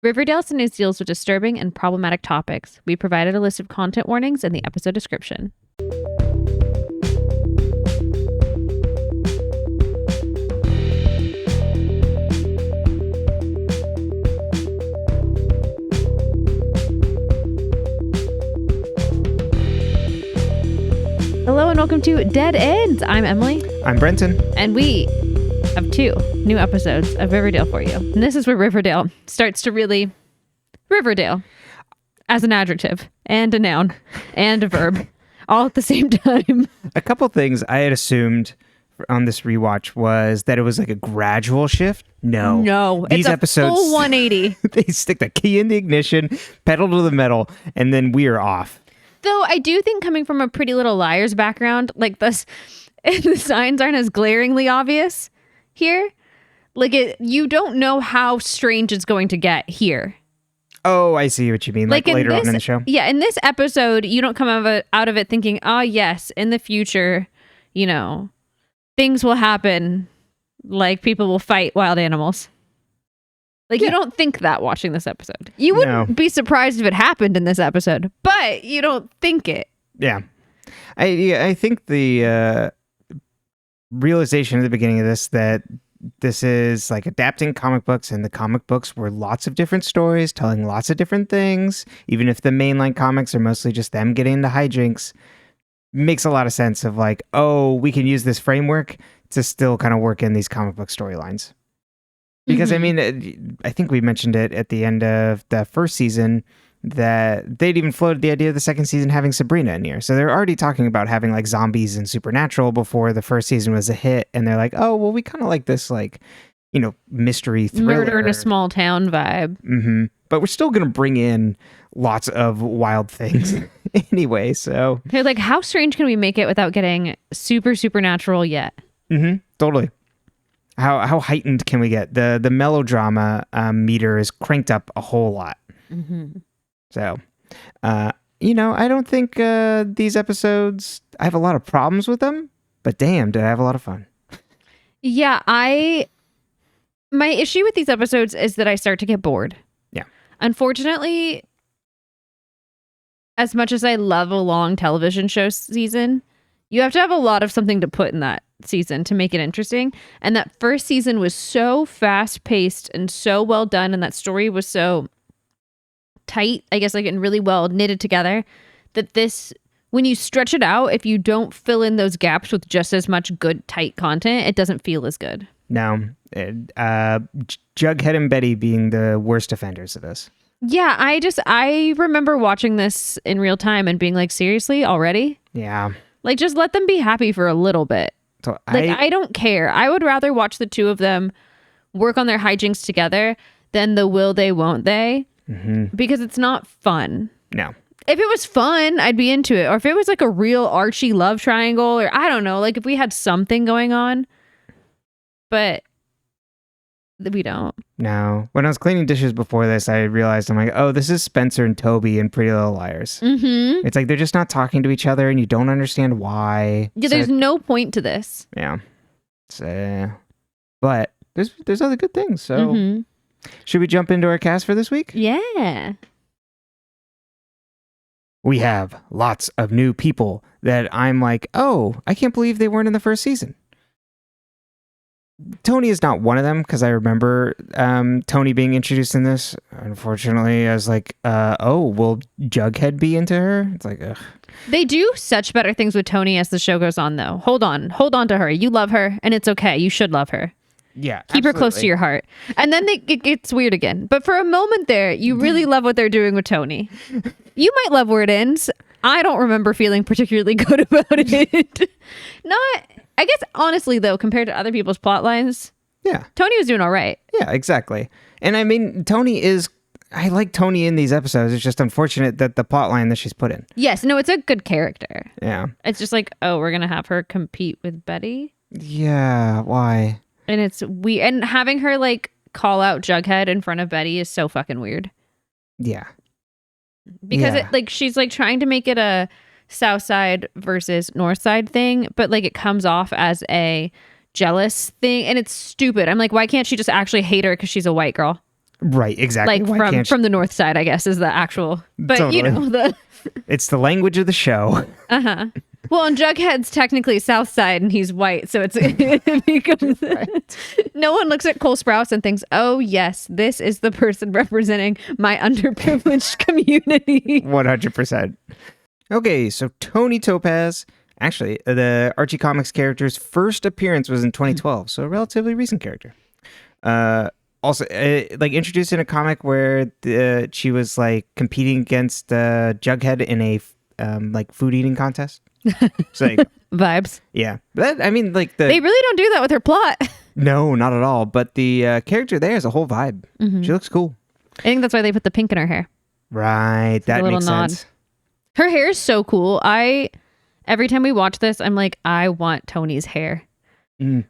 Riverdale News deals with disturbing and problematic topics. We provided a list of content warnings in the episode description. Hello and welcome to Dead Ends. I'm Emily. I'm Brenton. And we have 2 new episodes of Riverdale for you. And this is where Riverdale starts to really... Riverdale. As an adjective, and a noun, and a verb, all at the same time. A couple things I had assumed on this rewatch was that it was like a gradual shift. No. These episodes, full 180. They stick the key in the ignition, pedal to the metal, and then we are off. Though I do think coming from a Pretty Little Liars background, like this, the signs aren't as glaringly obvious here. Like you don't know how strange it's going to get here. Oh, I see what you mean. Like later on in the show. Yeah, in this episode, you don't come out of it thinking, oh yes, in the future, things will happen. Like people will fight wild animals. Like, You don't think that watching this episode. You wouldn't be surprised if it happened in this episode, but you don't think it. Yeah. I think the realization at the beginning of this that this is like adapting comic books, and the comic books were lots of different stories telling lots of different things, even if the mainline comics are mostly just them getting into hijinks, makes a lot of sense of like, oh, we can use this framework to still kind of work in these comic book storylines. Because, I mean, I think we mentioned it at the end of the first season that they'd even floated the idea of the second season having Sabrina in here. So they're already talking about having like zombies and supernatural before the first season was a hit. And they're like, oh, well, we kind of like this, like, mystery thriller. Murder in a small town vibe. Mm-hmm. But we're still going to bring in lots of wild things anyway. So they're like, how strange can we make it without getting supernatural yet? Mm-hmm. Totally. How heightened can we get? The melodrama meter is cranked up a whole lot. Mm-hmm. So, I don't think these episodes, I have a lot of problems with them, but damn, did I have a lot of fun. Yeah, my issue with these episodes is that I start to get bored. Yeah. Unfortunately, as much as I love a long television show season, you have to have a lot of something to put in that season to make it interesting. And that first season was so fast paced and so well done, and that story was so tight, I guess, like, and really well knitted together, that this, when you stretch it out, if you don't fill in those gaps with just as much good tight content, it doesn't feel as good. No, Jughead and Betty being the worst offenders of this. Yeah, I remember watching this in real time and being like, seriously, already? Yeah. Like, just let them be happy for a little bit. So I don't care. I would rather watch the two of them work on their hijinks together than the will they, won't they. Mm-hmm. Because it's not fun. No. If it was fun, I'd be into it. Or if it was like a real Archie love triangle, or I don't know, like if we had something going on. But we don't. No. When I was cleaning dishes before this, I realized, I'm like, oh, this is Spencer and Toby in Pretty Little Liars. Mm-hmm. It's like they're just not talking to each other and you don't understand why. Yeah, there's no point to this. Yeah. But there's other good things. So should we jump into our cast for this week? Yeah. We have lots of new people that I'm like, oh, I can't believe they weren't in the first season. Tony is not one of them, because I remember Tony being introduced in this. Unfortunately, I was like, will Jughead be into her? It's like, ugh. They do such better things with Tony as the show goes on, though. Hold on to her. You love her, and it's okay. You should love her. Yeah, keep her close to your heart. And then it gets weird again. But for a moment there, you really love what they're doing with Tony. You might love where it ends. I don't remember feeling particularly good about it. I guess, honestly, though, compared to other people's plot lines, yeah, Tony was doing all right. Yeah, exactly. And I mean, I like Tony in these episodes. It's just unfortunate that the plot line that she's put in. Yes, no, it's a good character. Yeah. It's just like, oh, we're going to have her compete with Betty? Yeah, why? And it's weird. And having her, like, call out Jughead in front of Betty is so fucking weird. Yeah. Because she's like trying to make it a South Side versus North Side thing, but like it comes off as a jealous thing, and it's stupid. I'm like, why can't she just actually hate her because she's a white girl? Right, exactly. Like Why from the north side, I guess, is the actual. But you Totally. know It's the language of the show. Well, and Jughead's technically south side, and he's white, so it becomes no one looks at Cole Sprouse and thinks, "Oh yes, this is the person representing my underprivileged community." 100%. Okay, so Tony Topaz. Actually, the Archie Comics character's first appearance was in 2012, so a relatively recent character. Also, like introduced in a comic where she was like competing against Jughead in a like food eating contest. So Vibes. yeah, but that, I mean, like They really don't do that with her plot. no, not at all. But the character there is a whole vibe. She looks cool. I think that's why they put the pink in her hair. Right, Like that a little makes nod. sense. Her hair is so cool. Every time we watch this, I'm like, I want Tony's hair.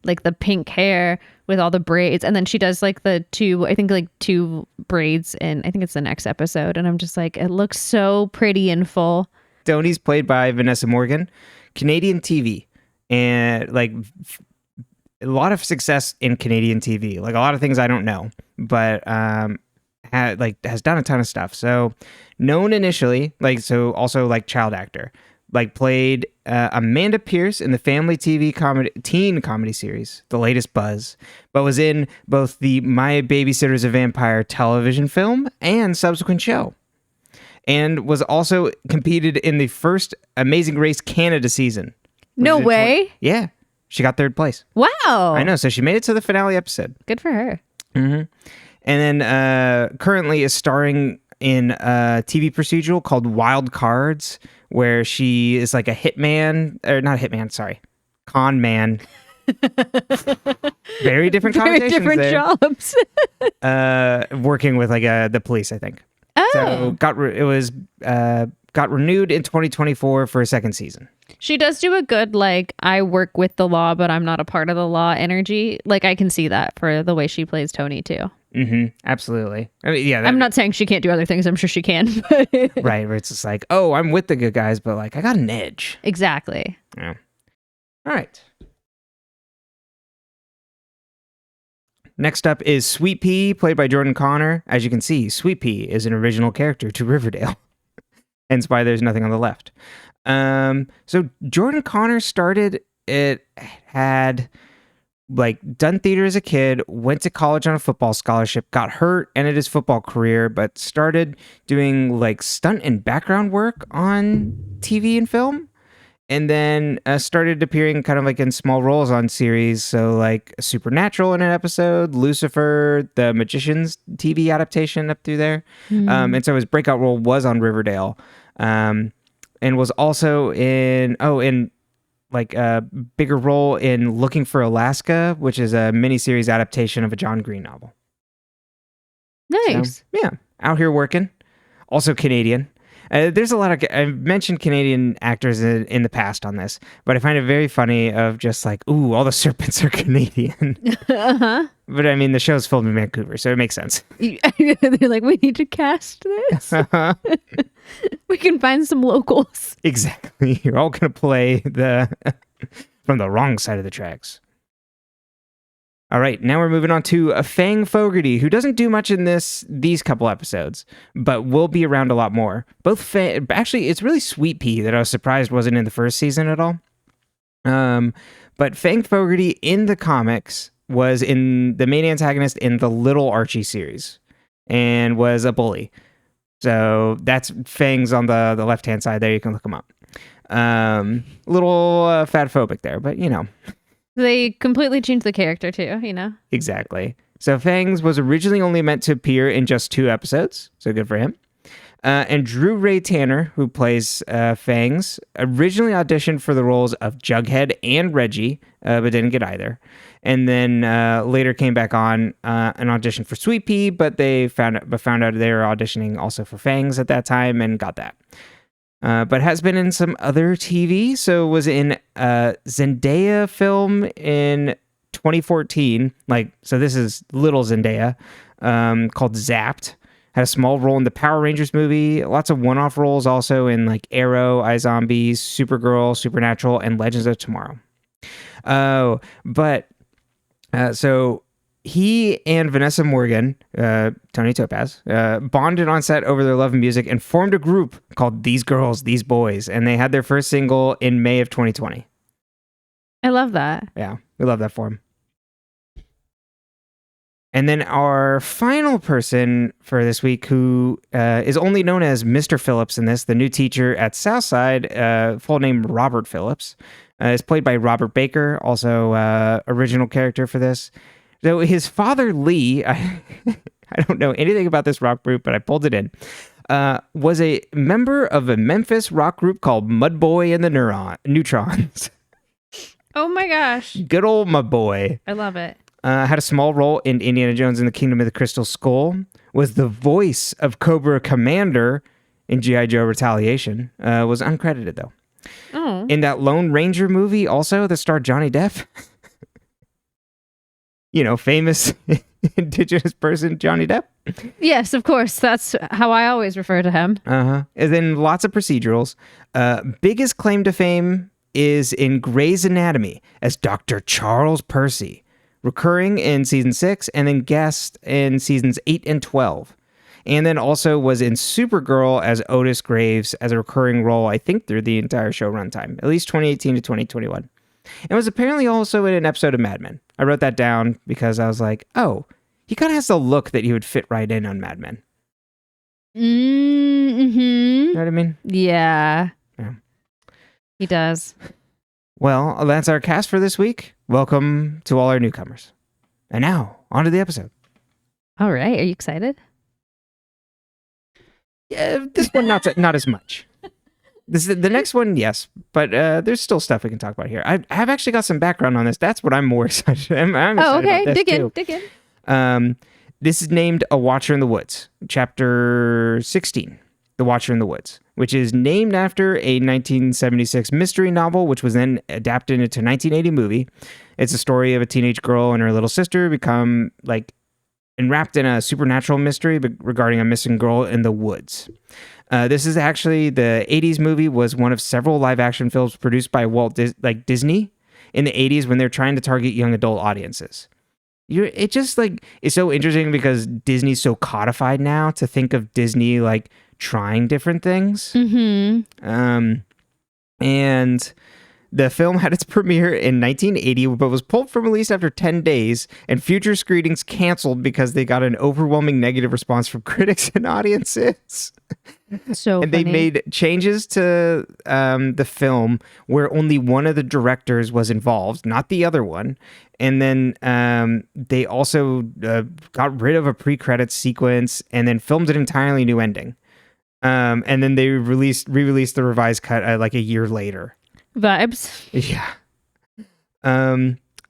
Like the pink hair with all the braids. And then she does like two braids in, I think it's the next episode. And I'm just like, it looks so pretty and full. Tony's played by Vanessa Morgan, Canadian TV, and like a lot of success in Canadian TV. Like a lot of things I don't know, but has done a ton of stuff. So known initially, also like child actor, like played Amanda Pierce in the family teen comedy series, The Latest Buzz, but was in both the My Babysitter's a Vampire television film and subsequent show. And was also competed in the first Amazing Race Canada season. No way. Yeah. She got third place. Wow. I know. So she made it to the finale episode. Good for her. And then currently is starring in a TV procedural called Wild Cards, where she is like a hitman, or not a hitman, sorry, con man. Very different Very connotations different there. jobs. Working with like the police, I think. Oh. So got renewed in 2024 for a second season. She does do a good, like, I work with the law, but I'm not a part of the law energy. Like, I can see that for the way she plays Tony, too. Absolutely. I mean, yeah. I'm not saying she can't do other things. I'm sure she can. But Right, where it's just like, oh, I'm with the good guys, but like, I got an edge. exactly. Yeah. All right. Next up is Sweet Pea, played by Jordan Connor. As you can see, Sweet Pea is an original character to Riverdale. Hence why there's nothing on the left. So Jordan Connor had like done theater as a kid, went to college on a football scholarship, got hurt, ended his football career, but started doing like stunt and background work on TV and film. And then started appearing kind of like in small roles on series. So like Supernatural in an episode, Lucifer, the Magicians TV adaptation up through there. And so his breakout role was on Riverdale. And was also in like a bigger role in Looking for Alaska, which is a miniseries adaptation of a John Green novel. Nice. So, yeah, out here working. Also Canadian. There's a lot of, I've mentioned Canadian actors in the past on this, but I find it very funny of just like, ooh, all the serpents are Canadian. But I mean, the show's filmed in Vancouver, so it makes sense. They're like, we need to cast this. We can find some locals. Exactly. You're all going to play from the wrong side of the tracks. All right, now we're moving on to Fang Fogarty, who doesn't do much in these couple episodes, but will be around a lot more. Actually, it's really Sweet Pea that I was surprised wasn't in the first season at all. But Fang Fogarty in the comics was in the main antagonist in the Little Archie series and was a bully. So that's Fang's on the left-hand side there. You can look him up. Little fatphobic there, but you know. They completely changed the character too, you know? Exactly. So Fangs was originally only meant to appear in just 2 episodes, so good for him. And Drew Ray Tanner, who plays Fangs, originally auditioned for the roles of Jughead and Reggie, but didn't get either. And then later came back on an audition for Sweet Pea, but they found out they were auditioning also for Fangs at that time and got that. But has been in some other TV. So was in a Zendaya film in 2014. So this is little Zendaya, called Zapped. Had a small role in the Power Rangers movie. Lots of one-off roles also in like Arrow, iZombies, Supergirl, Supernatural, and Legends of Tomorrow. So he and Vanessa Morgan, Tony Topaz, bonded on set over their love of music and formed a group called These Girls, These Boys, and they had their first single in May of 2020. I love that. Yeah, we love that for him. And then our final person for this week, who is only known as Mr. Phillips in this, the new teacher at Southside, full name Robert Phillips, is played by Robert Baker, also original character for this. So his father, Lee, I don't know anything about this rock group, but I pulled it in, was a member of a Memphis rock group called Mudboy and the Neutrons. Oh my gosh. Good old Mudboy. I love it. Had a small role in Indiana Jones and the Kingdom of the Crystal Skull, was the voice of Cobra Commander in G.I. Joe Retaliation, was uncredited though. Oh. In that Lone Ranger movie also that starred Johnny Depp, famous indigenous person Johnny Depp. Yes, of course. That's how I always refer to him. And then lots of procedurals. Biggest claim to fame is in Grey's Anatomy as Dr. Charles Percy, recurring in season 6 and then guest in seasons 8 and 12. And then also was in Supergirl as Otis Graves as a recurring role, I think, through the entire show runtime, at least 2018 to 2021. And was apparently also in an episode of Mad Men. I wrote that down because I was like, oh, he kind of has the look that he would fit right in on Mad Men. Mm-hmm. You know what I mean? Yeah. Yeah. He does. Well, that's our cast for this week. Welcome to all our newcomers. And now, on to the episode. All right. Are you excited? Yeah, this one not as much. The next one, yes, but there's still stuff we can talk about here. I have actually got some background on this. That's what I'm more excited. I'm excited okay. about this Dig in. This is named A Watcher in the Woods, chapter 16, The Watcher in the Woods, which is named after a 1976 mystery novel, which was then adapted into a 1980 movie. It's a story of a teenage girl and her little sister become enwrapped in a supernatural mystery regarding a missing girl in the woods. This is actually the 80s movie, was one of several live action films produced by Disney in the 80s when they're trying to target young adult audiences. It's so interesting because Disney's so codified now to think of Disney trying different things. Mm-hmm. And the film had its premiere in 1980, but was pulled from release after 10 days, and future screenings canceled because they got an overwhelming negative response from critics and audiences. So and they made changes to the film where only one of the directors was involved, not the other one. And then they also got rid of a pre-credits sequence and then filmed an entirely new ending. And then they re-released the revised cut a year later. Vibes. Yeah.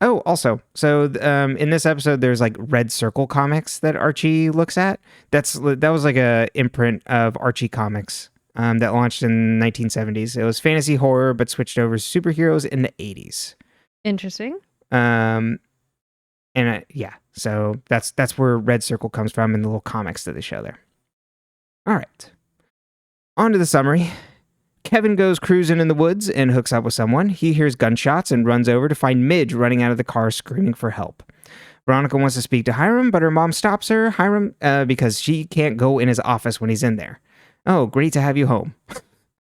Also, so in this episode, there's Red Circle comics that Archie looks at. That was a imprint of Archie comics that launched in the 1970s. It was fantasy horror, but switched over to superheroes in the 80s. Interesting. So that's where Red Circle comes from in the little comics that they show there. All right. On to the summary. Kevin goes cruising in the woods and hooks up with someone. He hears gunshots and runs over to find Midge running out of the car screaming for help. Veronica wants to speak to Hiram, but her mom stops her, because she can't go in his office when he's in there. Oh, great to have you home.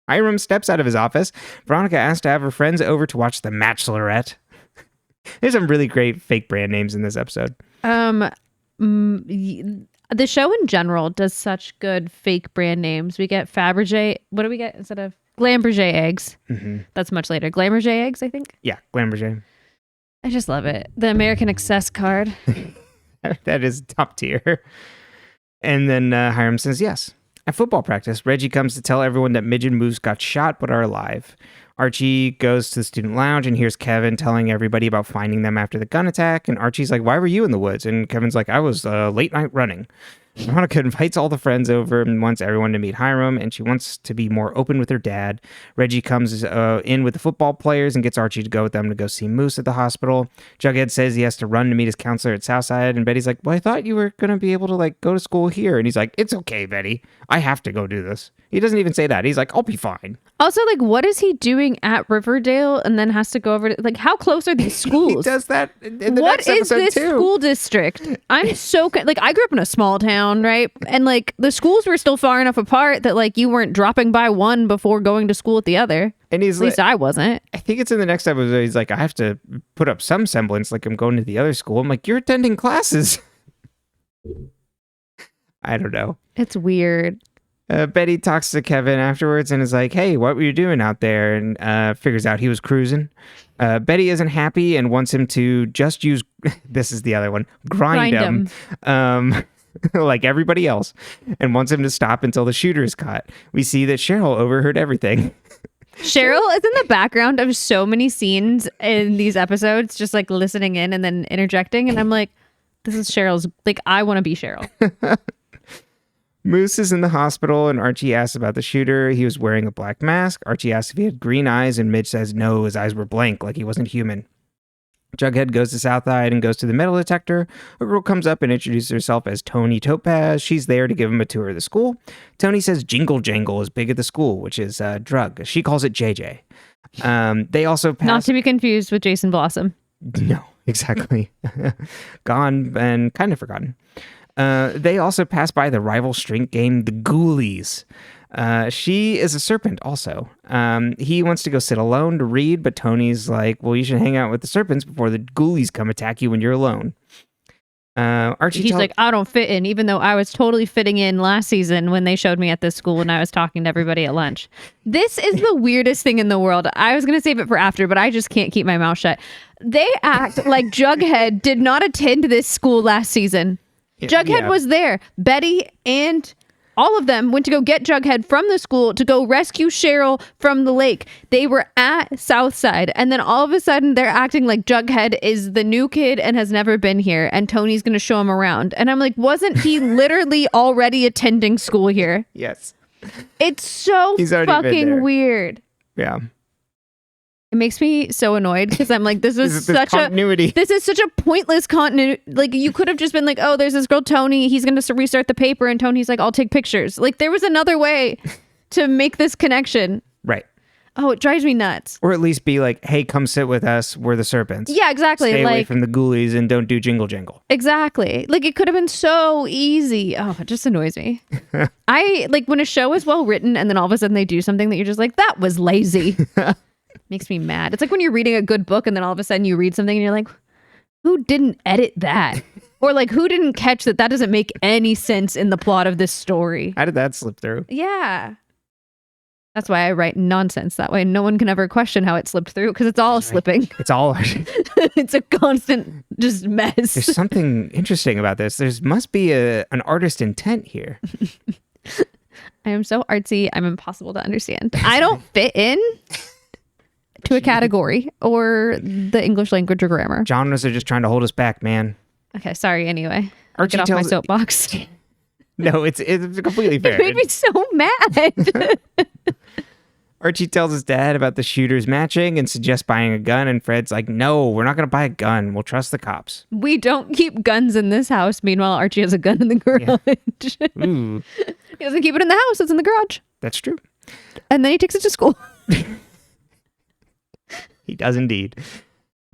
Hiram steps out of his office. Veronica asks to have her friends over to watch The Bachelorette. There's some really great fake brand names in this episode. The show in general does such good fake brand names. We get Fabergé. What do we get instead of Glambergé eggs? Mm-hmm. That's much later. Glambergé eggs, I think. Yeah, Glambergé. I just love it. The American Access card. That is top tier. And then Hiram says yes. At football practice, Reggie comes to tell everyone that Midge and Moose got shot but are alive. Archie goes to the student lounge and hears Kevin telling everybody about finding them after the gun attack. And Archie's like, why were you in the woods? And Kevin's like, I was late night running. Veronica invites all the friends over and wants everyone to meet Hiram, and she wants to be more open with her dad. Reggie comes in with the football players and gets Archie to go with them to go see Moose at the hospital. Jughead says he has to run to meet his counselor at Southside, and Betty's like, well, I thought you were going to be able to go to school here. And he's like, it's okay, Betty. I have to go do this. He doesn't even say that. He's like, I'll be fine. Also, like, what is he doing at Riverdale and then has to go over to, like, how close are these schools? He does that in the What next is episode this too. school district? I'm so like, I grew up in a small town, right? And like the schools were still far enough apart that like you weren't dropping by one before going to school at the other. And he's At least I wasn't. I think it's in the next episode. He's like, I have to put up some semblance, like I'm going to the other school. I'm like, you're attending classes. I don't know. It's weird. Betty talks to Kevin afterwards and is like, hey, what were you doing out there? And figures out he was cruising. Betty isn't happy and wants him to just use, this is the other one, grind him. Like everybody else, and wants him to stop until the shooter is caught. We see that Cheryl overheard everything. Cheryl is in the background of so many scenes in these episodes, just like listening in and then interjecting. And I'm like, this is Cheryl's, like, I want to be Cheryl. Moose is in the hospital, and Archie asks about the shooter. He was wearing a black mask. Archie asks if he had green eyes, and Midge says no, his eyes were blank, like he wasn't human. Jughead goes to Southside and goes to the metal detector. A girl comes up and introduces herself as Tony Topaz. She's there to give him a tour of the school. Tony says Jingle Jangle is big at the school, which is a drug. She calls it JJ. They also pass... Not to be confused with Jason Blossom. No, exactly. Gone and kind of forgotten. They also pass by the rival strength game, the Ghoulies. She is a serpent also. He wants to go sit alone to read, but Tony's like, well, you should hang out with the serpents before the Ghoulies come attack you when you're alone. He's like, I don't fit in, even though I was totally fitting in last season when they showed me at this school when I was talking to everybody at lunch. This is the weirdest thing in the world. I was going to save it for after, but I just can't keep my mouth shut. They act like Jughead did not attend this school last season. Jughead was there. Betty and all of them went to go get Jughead from the school to go rescue Cheryl from the lake. They were at Southside, and then all of a sudden they're acting like Jughead is the new kid and has never been here, and Tony's going to show him around. And I'm like, wasn't he literally already attending school here? Yes. It's so fucking weird. Yeah. It makes me so annoyed because I'm like, this is such a pointless continuity. Like, you could have just been like, oh, there's this girl, Tony. He's going to restart the paper. And Tony's like, I'll take pictures. Like, there was another way to make this connection. Right. Oh, it drives me nuts. Or at least be like, hey, come sit with us. We're the serpents. Yeah, exactly. Stay away from the ghoulies and don't do jingle jangle. Exactly. Like, it could have been so easy. Oh, it just annoys me. I like when a show is well written and then all of a sudden they do something that you're just like, that was lazy. Makes me mad. It's like when you're reading a good book and then all of a sudden you read something and you're like, who didn't edit that? Or like, who didn't catch that doesn't make any sense in the plot of this story? How did that slip through? Yeah. That's why I write nonsense. That way no one can ever question how it slipped through because it's all slipping. It's all... It's a constant just mess. There's something interesting about this. There must be an artist intent here. I am so artsy. I'm impossible to understand. I don't fit in to a category or the English language or grammar. Genres are just trying to hold us back, man. Okay, sorry anyway. Archie Get off my soapbox. No, it's completely fair. It made me so mad. Archie tells his dad about the shooters matching and suggests buying a gun, and Fred's like, no, we're not going to buy a gun. We'll trust the cops. We don't keep guns in this house. Meanwhile, Archie has a gun in the garage. Yeah. Ooh. He doesn't keep it in the house. It's in the garage. That's true. And then he takes it to school. He does indeed.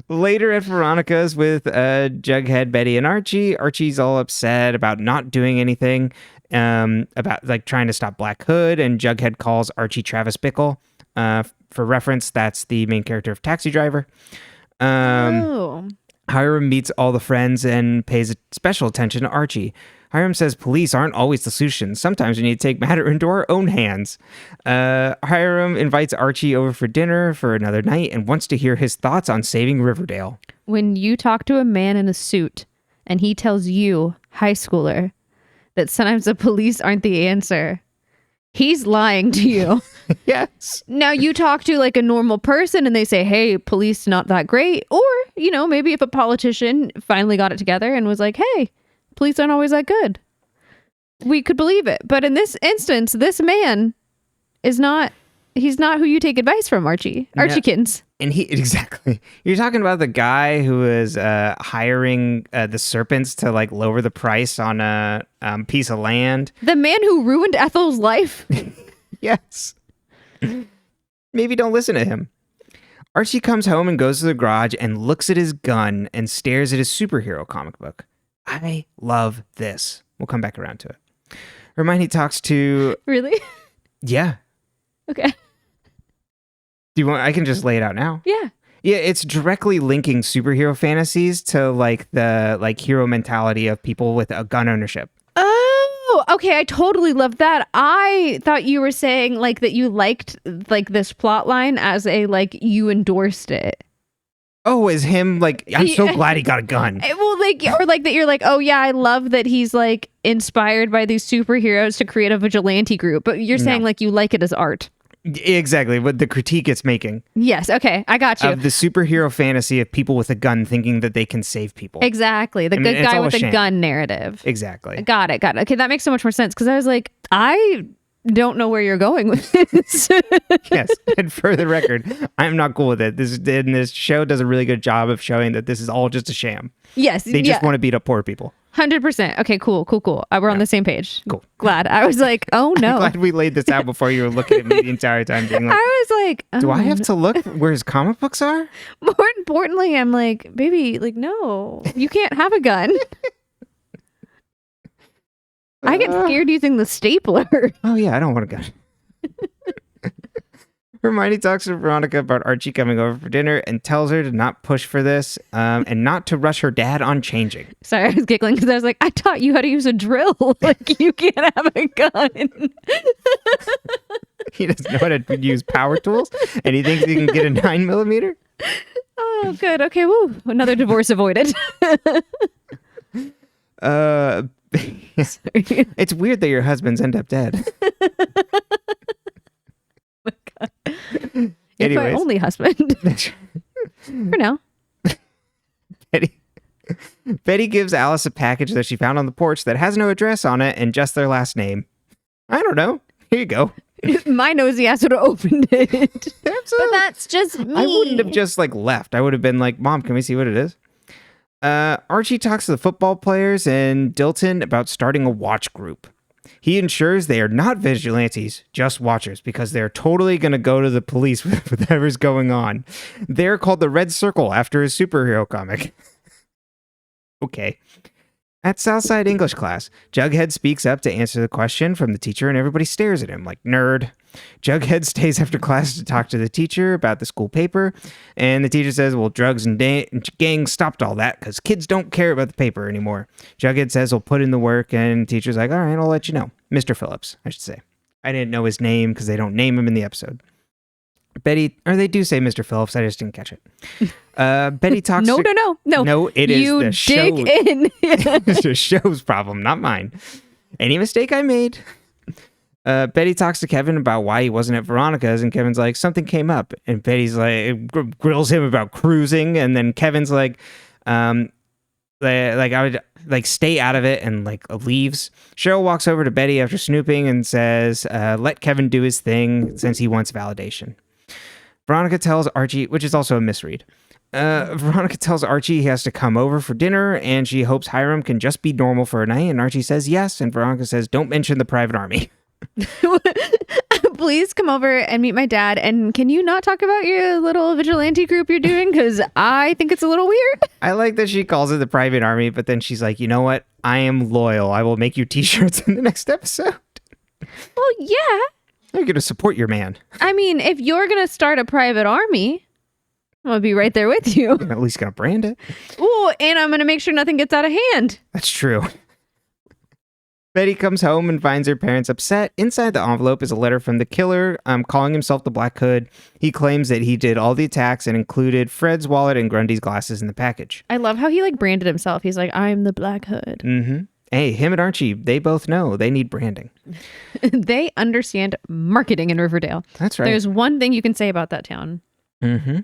Later at Veronica's with Jughead, Betty, and Archie, Archie's all upset about not doing anything, about like trying to stop Black Hood, and Jughead calls Archie Travis Bickle. For reference, that's the main character of Taxi Driver. Hiram meets all the friends and pays special attention to Archie. Hiram says police aren't always the solution. Sometimes we need to take matter into our own hands. Hiram invites Archie over for dinner for another night and wants to hear his thoughts on saving Riverdale. When you talk to a man in a suit and he tells you, high schooler, that sometimes the police aren't the answer, he's lying to you. Yes. Now you talk to like a normal person and they say, hey, police not that great. Or, you know, maybe if a politician finally got it together and was like, hey, police aren't always that good, we could believe it. But in this instance, this man is not, he's not who you take advice from, Archie. Archiekins. And exactly. You're talking about the guy who is hiring the serpents to like lower the price on a piece of land. The man who ruined Ethel's life. Yes. Maybe don't listen to him. Archie comes home and goes to the garage and looks at his gun and stares at his superhero comic book. I love this. We'll come back around to it. Hermione talks to... Really? Yeah. Okay. Do you want? I can just lay it out now. Yeah. Yeah, it's directly linking superhero fantasies to like the hero mentality of people with a gun ownership. Oh, okay. I totally love that. I thought you were saying like that you liked like this plot line as a like you endorsed it. Oh, is him like, I'm so glad he got a gun. Well, like, or like that you're like, oh yeah, I love that he's like inspired by these superheroes to create a vigilante group. But you're saying like you like it as art. Exactly, what the critique it's making. Yes, okay, I got you. Of the superhero fantasy of people with a gun thinking that they can save people. Exactly, the good guy with a gun narrative. Exactly. Got it. Okay, that makes so much more sense because I was like, I don't know where you're going with this. Yes, and for the record, I'm not cool with it. This show does a really good job of showing that this is all just a sham. Yes, they just want to beat up poor people. 100%. Okay, cool. We're on the same page. Cool. Glad. I was like, oh no. I'm glad we laid this out before you were looking at me the entire time being like, I was like, oh, do I have to look where his comic books are? More importantly, I'm like, baby, like, no, you can't have a gun. I get scared using the stapler. Oh yeah, I don't want a gun. Hermione talks to Veronica about Archie coming over for dinner and tells her to not push for this and not to rush her dad on changing. Sorry, I was giggling because I was like, I taught you how to use a drill. Like, you can't have a gun. He doesn't know how to use power tools and he thinks he can get a 9mm. Oh, good. Okay, woo. Another divorce avoided. It's weird that your husbands end up dead. You're my only husband. For now. Betty gives Alice a package that she found on the porch that has no address on it and just their last name. I don't know. Here you go. My nosy ass would have opened it. But that's just me. I wouldn't have just like left. I would have been like, Mom, can we see what it is? Archie talks to the football players in Dilton about starting a watch group. He ensures they are not vigilantes, just watchers, because they're totally going to go to the police with whatever's going on. They're called the Red Circle after his superhero comic. Okay. At Southside English class, Jughead speaks up to answer the question from the teacher, and everybody stares at him like, nerd. Jughead stays after class to talk to the teacher about the school paper, and the teacher says, well, drugs and gangs stopped all that because kids don't care about the paper anymore. Jughead says he'll put in the work, and the teacher's like, all right, I'll let you know. Mr. Phillips, I should say. I didn't know his name because they don't name him in the episode. Betty, or they do say Mr. Phillips, I just didn't catch it. Betty talks No, it is you the show. dig in. It's the show's problem, not mine. Any mistake I made. Betty talks to Kevin about why he wasn't at Veronica's, and Kevin's like, something came up. And Betty's like, grills him about cruising, and then Kevin's like, I would like stay out of it, and like leaves. Cheryl walks over to Betty after snooping and says, let Kevin do his thing since he wants validation. Veronica tells Archie, which is also a misread. Veronica tells Archie he has to come over for dinner, and she hopes Hiram can just be normal for a night, and Archie says yes, and Veronica says, don't mention the private army. Please come over and meet my dad, and can you not talk about your little vigilante group you're doing, because I think it's a little weird. I like that she calls it the private army, but then she's like, you know what? I am loyal. I will make you t-shirts in the next episode. Well, yeah. You're going to support your man. I mean, if you're going to start a private army, I'm going to be right there with you. You're at least going to brand it. Ooh, and I'm going to make sure nothing gets out of hand. That's true. Betty comes home and finds her parents upset. Inside the envelope is a letter from the killer, calling himself the Black Hood. He claims that he did all the attacks and included Fred's wallet and Grundy's glasses in the package. I love how he like branded himself. He's like, I'm the Black Hood. Mm-hmm. Hey, him and Archie, they both know they need branding. They understand marketing in Riverdale. That's right. There's one thing you can say about that town. Mm-hmm.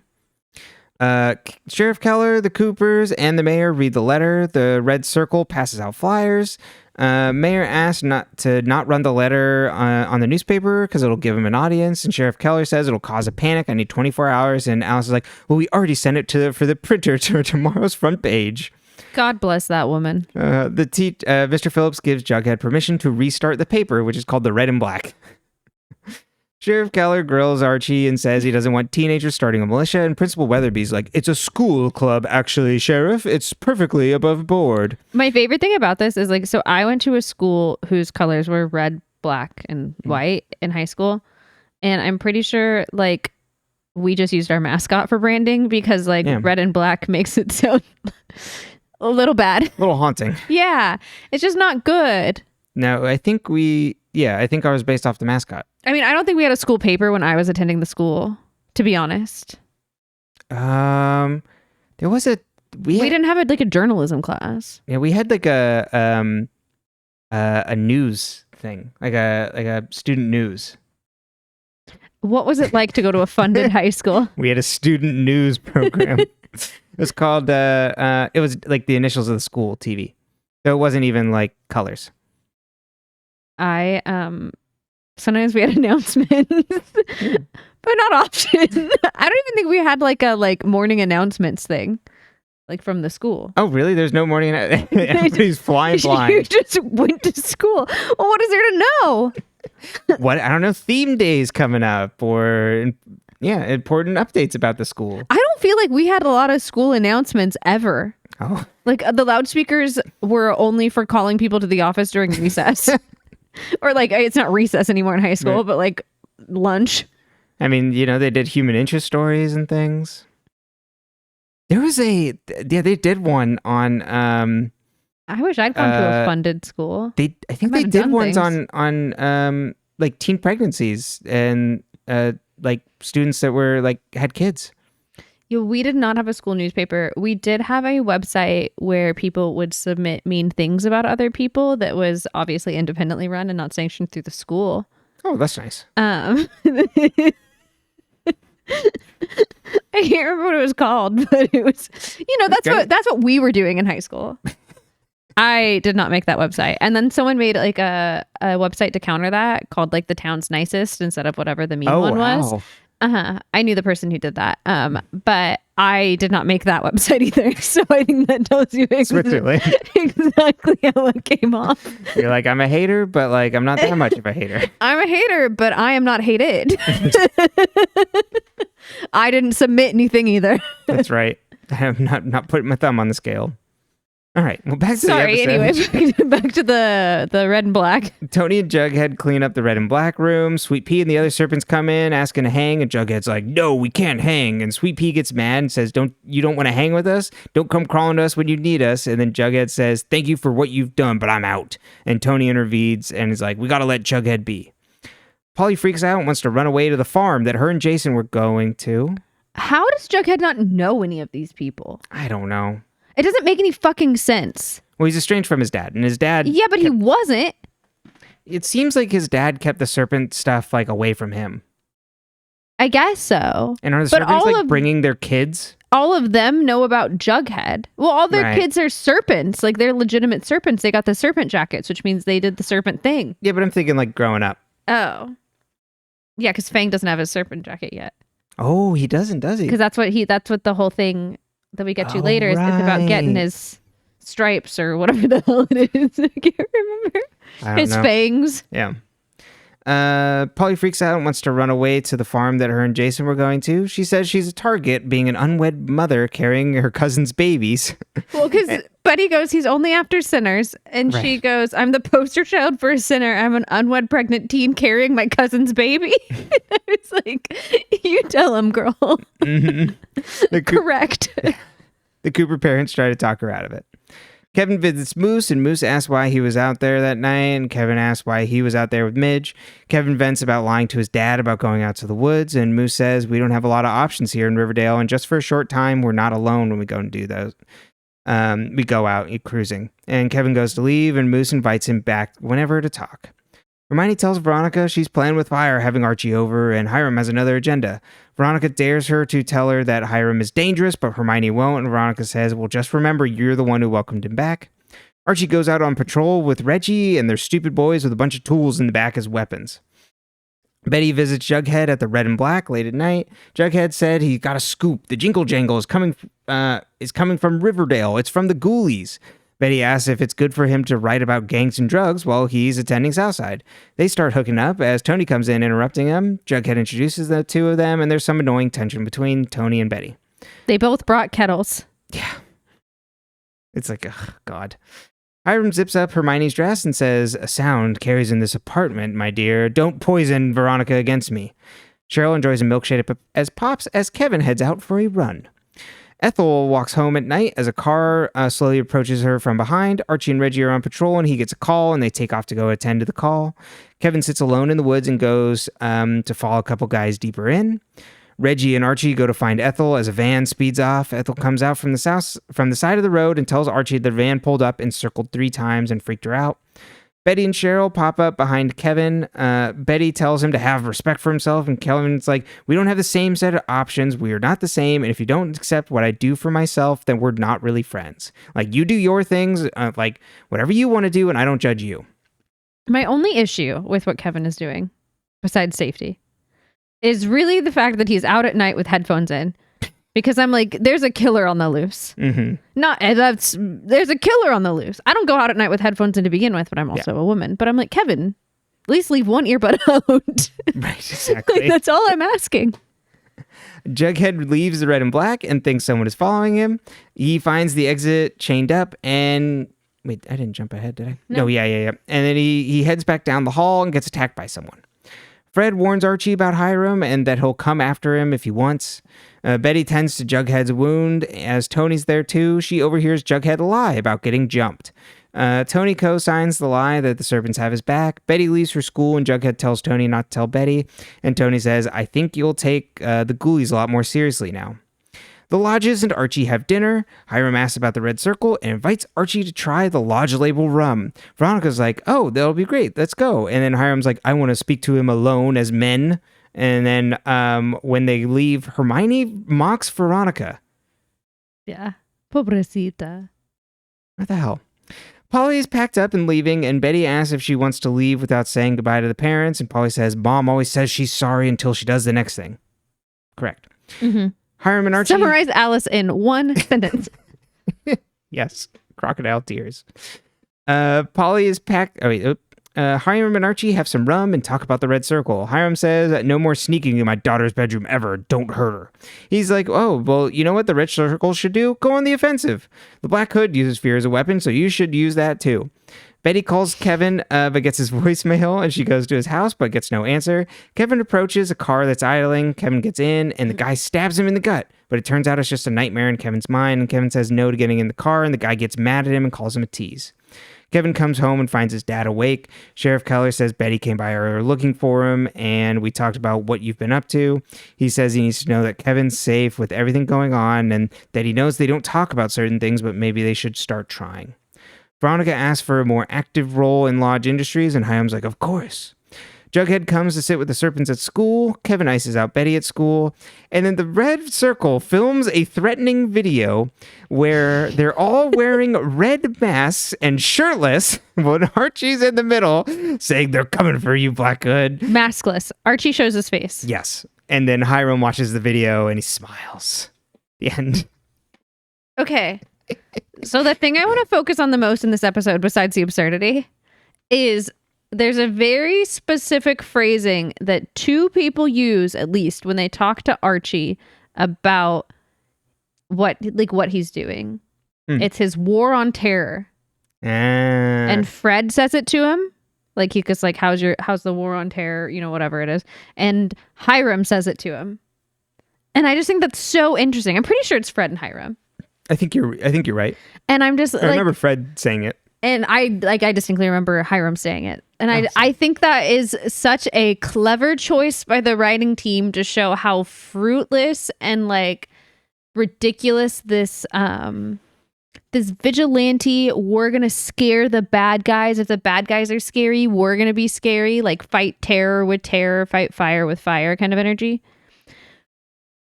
Sheriff Keller, the Coopers, and the mayor read the letter. The Red Circle passes out flyers. Mayor asks not to run the letter on the newspaper because it'll give him an audience. And Sheriff Keller says it'll cause a panic. I need 24 hours. And Alice is like, well, we already sent it for the printer to tomorrow's front page. God bless that woman. Mr. Phillips gives Jughead permission to restart the paper, which is called the Red and Black. Sheriff Keller grills Archie and says he doesn't want teenagers starting a militia, and Principal Weatherby's like, it's a school club, actually, Sheriff. It's perfectly above board. My favorite thing about this is like, so I went to a school whose colors were red, black, and white in high school. And I'm pretty sure like we just used our mascot for branding because like red and black makes it sound a little bad. A little haunting. Yeah. It's just not good. No, I think I think I was based off the mascot. I mean, I don't think we had a school paper when I was attending the school, to be honest. There was we didn't have like a journalism class. Yeah, we had like a news thing, like a student news. What was it like to go to a funded high school? We had a student news program. It was called it was like the initials of the school, TV. So it wasn't even like colors. Sometimes we had announcements, but not often. I don't even think we had like a morning announcements thing, like from the school. Oh, really? There's no morning. Everybody's flying blind. You just went to school. Well, what is there to know? What? I don't know. Theme days coming up, or important updates about the school. I don't feel like we had a lot of school announcements ever. Oh, like the loudspeakers were only for calling people to the office during recess. Or like, it's not recess anymore in high school, but like lunch. I mean, they did human interest stories and things. There was they did one on, I wish I'd gone to a funded school. I think they did ones on like teen pregnancies and like students that were like had kids. Yeah, we did not have a school newspaper. We did have a website where people would submit mean things about other people that was obviously independently run and not sanctioned through the school. Oh, that's nice. I can't remember what it was called, but it was, that's what we were doing in high school. I did not make that website. And then someone made like a website to counter that called like the town's nicest instead of whatever the mean one was. I knew the person who did that. But I did not make that website either. So I think that tells you exactly how it came off. You're like, I'm a hater, but like, I'm not that much of a hater. I'm a hater, but I am not hated. I didn't submit anything either. That's right. I am not putting my thumb on the scale. All right. Well, back to the episode. Anyway, back to the red and black. Tony and Jughead clean up the red and black room. Sweet Pea and the other serpents come in asking to hang, and Jughead's like, no, we can't hang. And Sweet Pea gets mad and says, you don't want to hang with us? Don't come crawling to us when you need us. And then Jughead says, thank you for what you've done, but I'm out. And Tony intervenes and is like, we got to let Jughead be. Polly freaks out and wants to run away to the farm that her and Jason were going to. How does Jughead not know any of these people? I don't know. It doesn't make any fucking sense. Well, he's estranged from his dad, and his dad... Yeah, but he wasn't. It seems like his dad kept the serpent stuff, like, away from him. I guess so. And are the serpents, like, bringing their kids? All of them know about Jughead. Well, all their kids are serpents. Like, they're legitimate serpents. They got the serpent jackets, which means they did the serpent thing. Yeah, but I'm thinking, like, growing up. Oh. Yeah, because Fang doesn't have his serpent jacket yet. Oh, he doesn't, does he? Because that's what the whole thing... that we get to later is it's about getting his stripes or whatever the hell it is. I can't remember. His fangs. Yeah. Polly freaks out and wants to run away to the farm that her and Jason were going to. She says she's a target, being an unwed mother carrying her cousin's babies. Well, because Betty goes, he's only after sinners. And she goes, I'm the poster child for a sinner. I'm an unwed pregnant teen carrying my cousin's baby. I was like, you tell him, girl. Mm-hmm. Correct. The Cooper parents try to talk her out of it. Kevin visits Moose, and Moose asks why he was out there that night, and Kevin asks why he was out there with Midge. Kevin vents about lying to his dad about going out to the woods, and Moose says, we don't have a lot of options here in Riverdale, and just for a short time, we're not alone when we go and do those. We go out cruising, and Kevin goes to leave, and Moose invites him back whenever to talk. Hermione tells Veronica she's playing with fire, having Archie over, and Hiram has another agenda. Veronica dares her to tell her that Hiram is dangerous, but Hermione won't, and Veronica says, well, just remember, you're the one who welcomed him back. Archie goes out on patrol with Reggie and their stupid boys with a bunch of tools in the back as weapons. Betty visits Jughead at the Red and Black late at night. Jughead said he got a scoop. The Jingle Jangle is coming from Riverdale. It's from the Ghoulies. Betty asks if it's good for him to write about gangs and drugs while he's attending Southside. They start hooking up as Tony comes in, interrupting them. Jughead introduces the two of them, and there's some annoying tension between Tony and Betty. They both brought kettles. Yeah. It's like, ugh, God. Hiram zips up Hermione's dress and says, "A sound carries in this apartment, my dear. Don't poison Veronica against me." Cheryl enjoys a milkshake as pops as Kevin heads out for a run. Ethel walks home at night as a car slowly approaches her from behind. Archie and Reggie are on patrol and he gets a call and they take off to go attend to the call. Kevin sits alone in the woods and goes to follow a couple guys deeper in. Reggie and Archie go to find Ethel as a van speeds off. Ethel comes out from the side of the road and tells Archie the van pulled up and circled 3 times and freaked her out. Betty and Cheryl pop up behind Kevin. Betty tells him to have respect for himself, and Kevin's like, "We don't have the same set of options. We are not the same, and if you don't accept what I do for myself, then we're not really friends. Like, you do your things, like, whatever you want to do, and I don't judge you." My only issue with what Kevin is doing, besides safety, is really the fact that he's out at night with headphones in. Because I'm like, there's a killer on the loose. Mm-hmm. There's a killer on the loose. I don't go out at night with headphones in to begin with, but I'm also a woman. But I'm like, Kevin, at least leave one earbud out. Right, exactly. Like, that's all I'm asking. Jughead leaves the red and black and thinks someone is following him. He finds the exit chained up and... Wait, I didn't jump ahead, did I? No, yeah. And then he heads back down the hall and gets attacked by someone. Fred warns Archie about Hiram and that he'll come after him if he wants. Betty tends to Jughead's wound. As Tony's there too, she overhears Jughead lie about getting jumped. Tony co-signs the lie that the serpents have his back. Betty leaves for school and Jughead tells Tony not to tell Betty. And Tony says, "I think you'll take the ghoulies a lot more seriously now." The Lodges and Archie have dinner. Hiram asks about the red circle and invites Archie to try the Lodge label rum. Veronica's like, "Oh, that'll be great. Let's go." And then Hiram's like, "I want to speak to him alone as men." And then when they leave, Hermione mocks Veronica. Yeah. Pobrecita. What the hell? Polly is packed up and leaving, and Betty asks if she wants to leave without saying goodbye to the parents. And Polly says, "Mom always says she's sorry until she does the next thing." Correct. Mm-hmm. Hiram and Archie... Summarize Alice in one sentence. Yes. Crocodile tears. Polly is packed... Hiram and Archie have some rum and talk about the red circle. Hiram says, "No more sneaking in my daughter's bedroom ever. Don't hurt her." He's like, "Oh, well, you know what the red circle should do? Go on the offensive. The Black Hood uses fear as a weapon, so you should use that too." Betty calls Kevin, but gets his voicemail, and she goes to his house, but gets no answer. Kevin approaches a car that's idling. Kevin gets in, and the guy stabs him in the gut. But it turns out it's just a nightmare in Kevin's mind, and Kevin says no to getting in the car, and the guy gets mad at him and calls him a tease. Kevin comes home and finds his dad awake. Sheriff Keller says Betty came by earlier looking for him, and we talked about what you've been up to. He says he needs to know that Kevin's safe with everything going on, and that he knows they don't talk about certain things, but maybe they should start trying. Veronica asks for a more active role in Lodge Industries, and Hiram's like, "Of course." Jughead comes to sit with the serpents at school. Kevin ices out Betty at school. And then the Red Circle films a threatening video where they're all wearing red masks and shirtless when Archie's in the middle saying, "They're coming for you, Black Hood." Maskless. Archie shows his face. Yes. And then Hiram watches the video and he smiles. The end. Okay. So the thing I want to focus on the most in this episode, besides the absurdity, is there's a very specific phrasing that 2 people use, at least, when they talk to Archie about what he's doing. It's his war on terror. And Fred says it to him. Like, he goes like, how's the war on terror? You know, whatever it is. And Hiram says it to him. And I just think that's so interesting. I'm pretty sure it's Fred and Hiram. I think you're right. And I'm just I remember Fred saying it. And I distinctly remember Hiram saying it. And I think that is such a clever choice by the writing team to show how fruitless and like ridiculous this vigilante, we're going to scare the bad guys. If the bad guys are scary, we're going to be scary. Like, fight terror with terror, fight fire with fire kind of energy.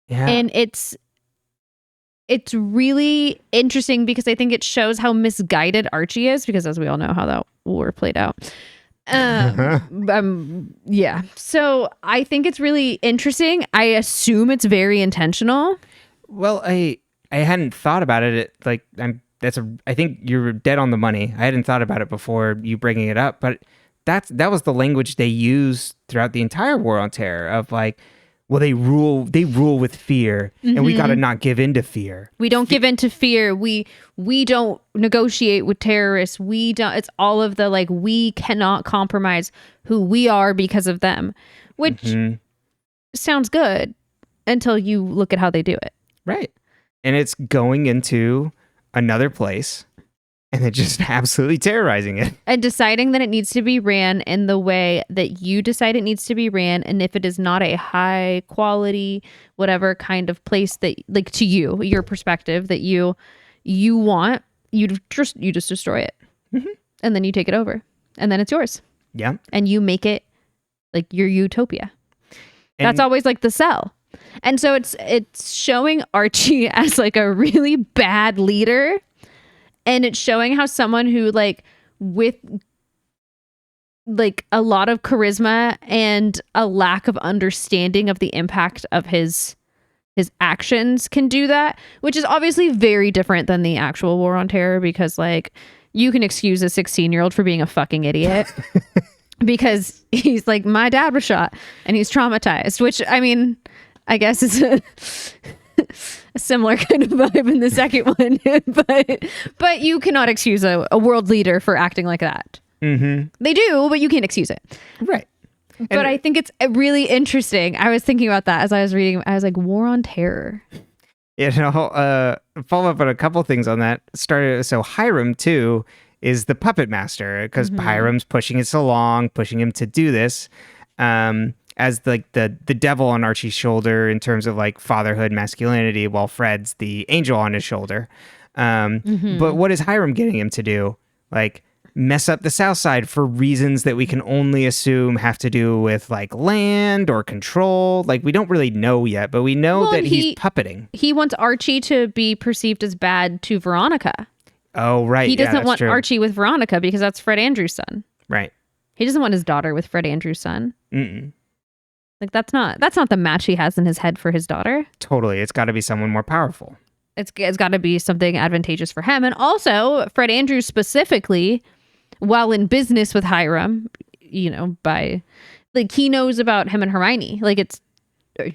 Yeah. And it's really interesting because I think it shows how misguided Archie is, because as we all know how that war played out. Yeah. So I think it's really interesting. I assume it's very intentional. Well, I hadn't thought about it. Like, I'm I think you're dead on the money. I hadn't thought about it before you bringing it up, but that was the language they used throughout the entire War on Terror of like, well, they rule with fear, and we got to not give in to fear. We don't give in to fear. We don't negotiate with terrorists. We don't. It's all of the like, we cannot compromise who we are because of them, which sounds good until you look at how they do it. Right. And it's going into another place and then just absolutely terrorizing it. And deciding that it needs to be ran in the way that you decide it needs to be ran. And if it is not a high quality, whatever kind of place that, like, to you, your perspective that you want, you just destroy it. And then you take it over. And then it's yours. Yeah. And you make it like your utopia. And that's always like the Cell. And so it's showing Archie as like a really bad leader. And it's showing how someone who like with like a lot of charisma and a lack of understanding of the impact of his actions can do that, which is obviously very different than the actual War on Terror, because like you can excuse a 16-year-old for being a fucking idiot because he's like, my dad was shot and he's traumatized, which I mean, I guess is a similar kind of vibe in the second one, but you cannot excuse a world leader for acting like that. They do, but you can't excuse it. Right. But I think it's really interesting. I was thinking about that as I was reading. I was like, War on Terror. Follow up on a couple things on that. So Hiram too is the puppet master, because Hiram's pushing us along, pushing him to do this. As like the devil on Archie's shoulder in terms of like fatherhood, masculinity, while Fred's the angel on his shoulder. But what is Hiram getting him to do? Like mess up the South Side for reasons that we can only assume have to do with like land or control. Like we don't really know yet, but we know that he's puppeting. He wants Archie to be perceived as bad to Veronica. Oh, right. He doesn't want true. Archie with Veronica because that's Fred Andrews' son. Right. He doesn't want his daughter with Fred Andrews' son. Like that's not the match he has in his head for his daughter. Totally. It's got to be someone more powerful. It's got to be something advantageous for him. And also Fred Andrews specifically, while in business with Hiram, by like he knows about him and Hermione. Like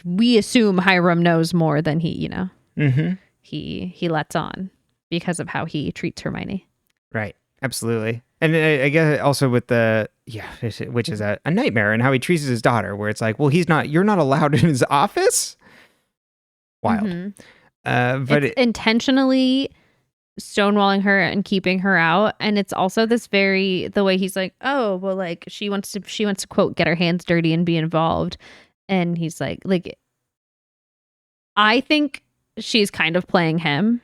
we assume Hiram knows more than he lets on because of how he treats Hermione. Right. Absolutely. And I guess also with which is a nightmare, and how he treats his daughter, where it's like, well, you're not allowed in his office. Wild. But it's intentionally stonewalling her and keeping her out. And it's also the way he's like, oh, well, like she wants to quote, get her hands dirty and be involved. And he's like, I think she's kind of playing him.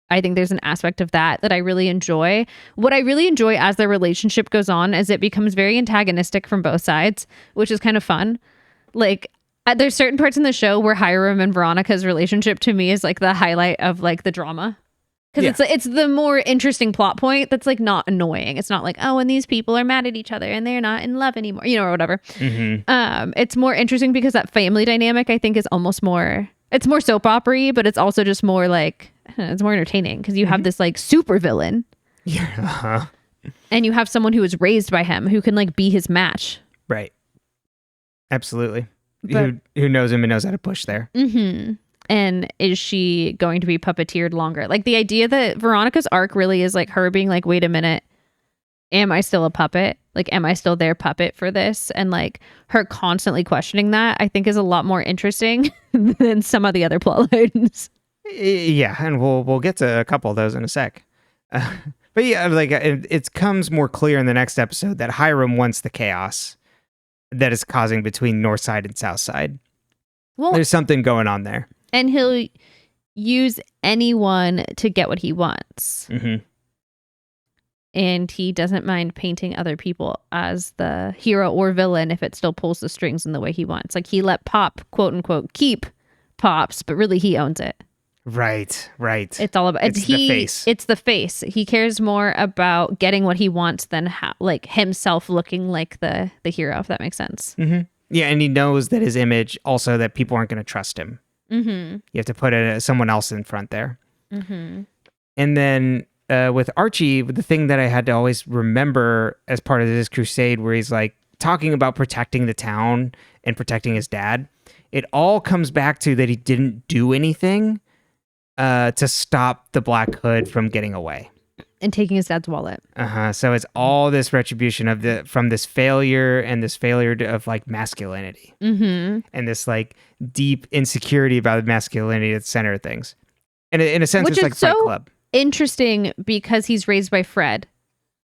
I think there's an aspect of that I really enjoy. What I really enjoy as the relationship goes on is it becomes very antagonistic from both sides, which is kind of fun. Like there's certain parts in the show where Hiram and Veronica's relationship to me is like the highlight of like the drama. Because it's the more interesting plot point that's like not annoying. It's not like, oh, and these people are mad at each other and they're not in love anymore, or whatever. It's more interesting because that family dynamic I think is almost more, it's more soap opera-y, but it's also just more like, it's more entertaining because you have this like super villain. And you have someone who was raised by him who can like be his match. Right. Absolutely. Who knows him and knows how to push there. And is she going to be puppeteered longer? Like the idea that Veronica's arc really is like her being like, wait a minute, am I still a puppet? Like, am I still their puppet for this? And like her constantly questioning that, I think is a lot more interesting than some of the other plot lines. Yeah, and we'll get to a couple of those in a sec. But yeah, like it comes more clear in the next episode that Hiram wants the chaos that is causing between North Side and South Side. Well, there's something going on there. And he'll use anyone to get what he wants. And he doesn't mind painting other people as the hero or villain if it still pulls the strings in the way he wants. Like he let Pop, quote unquote, keep Pops, but really he owns it. Right. It's all about the face. It's the face. He cares more about getting what he wants than like himself looking like the hero, if that makes sense. Yeah, and he knows that his image also that people aren't going to trust him. You have to put someone else in front there. And then with Archie, the thing that I had to always remember as part of this crusade, where he's like talking about protecting the town and protecting his dad, it all comes back to that he didn't do anything to stop the Black Hood from getting away and taking his dad's wallet. So it's all this retribution from this failure and this failure of like masculinity, and this like deep insecurity about masculinity at the center of things. And in a sense, Which it's like Fight Club. Interesting because he's raised by Fred.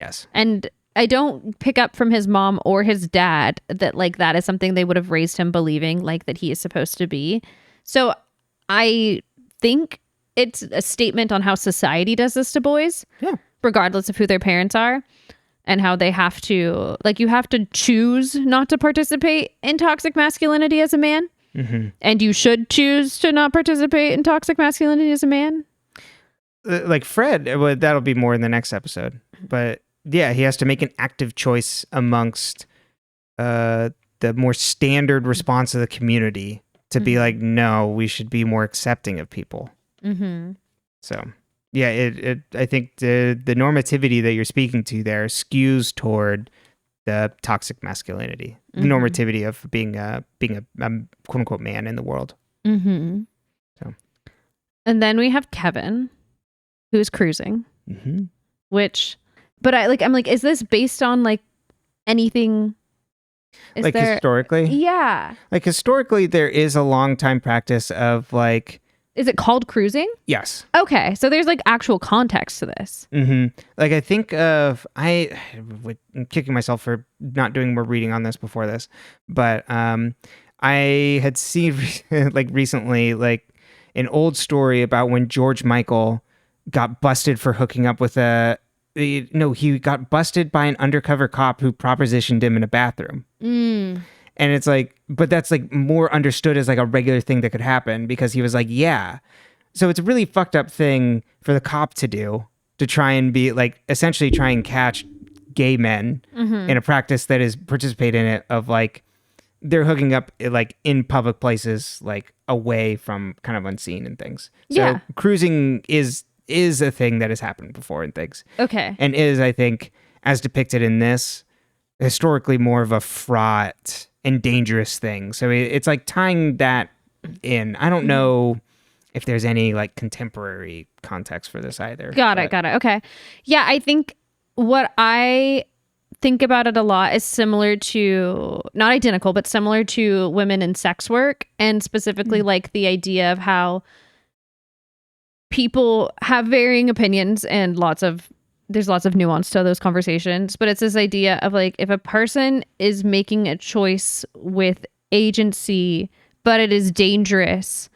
Yes. And I don't pick up from his mom or his dad that like that is something they would have raised him believing, like that he is supposed to be. So I think it's a statement on how society does this to boys, regardless of who their parents are, and how they have to, like, you have to choose not to participate in toxic masculinity as a man. And you should choose to not participate in toxic masculinity as a man. Like Fred, that'll be more in the next episode. But yeah, he has to make an active choice amongst the more standard response of the community to be like, no, we should be more accepting of people. So yeah, I think the normativity that you're speaking to there skews toward the toxic masculinity, normativity of being a quote unquote man in the world. So, and then we have Kevin, who's cruising, which, but I'm like, is this based on like anything? Like historically? Yeah. Like historically, there is a long time practice of like. Is it called cruising? Yes. Okay, so there's like actual context to this. Like I think of I'm kicking myself for not doing more reading on this before this, but I had seen like recently like an old story about when George Michael got busted for hooking up with he got busted by an undercover cop who propositioned him in a bathroom. And it's like, but that's like more understood as like a regular thing that could happen because he was like, yeah. So it's a really fucked up thing for the cop to do, to try and be like, essentially try and catch gay men in a practice that is participate in it of like, they're hooking up like in public places, like away from kind of unseen and things. So cruising is a thing that has happened before and things. Okay. And is, I think, as depicted in this, historically more of a fraught and dangerous thing. So it's like tying that in. I don't know if there's any like contemporary context for this either. Got it. Okay. Yeah, I think what I think about it a lot is similar to, not identical, but similar to women in sex work, and specifically like the idea of how people have varying opinions and there's lots of nuance to those conversations, but it's this idea of like, if a person is making a choice with agency, but it is dangerous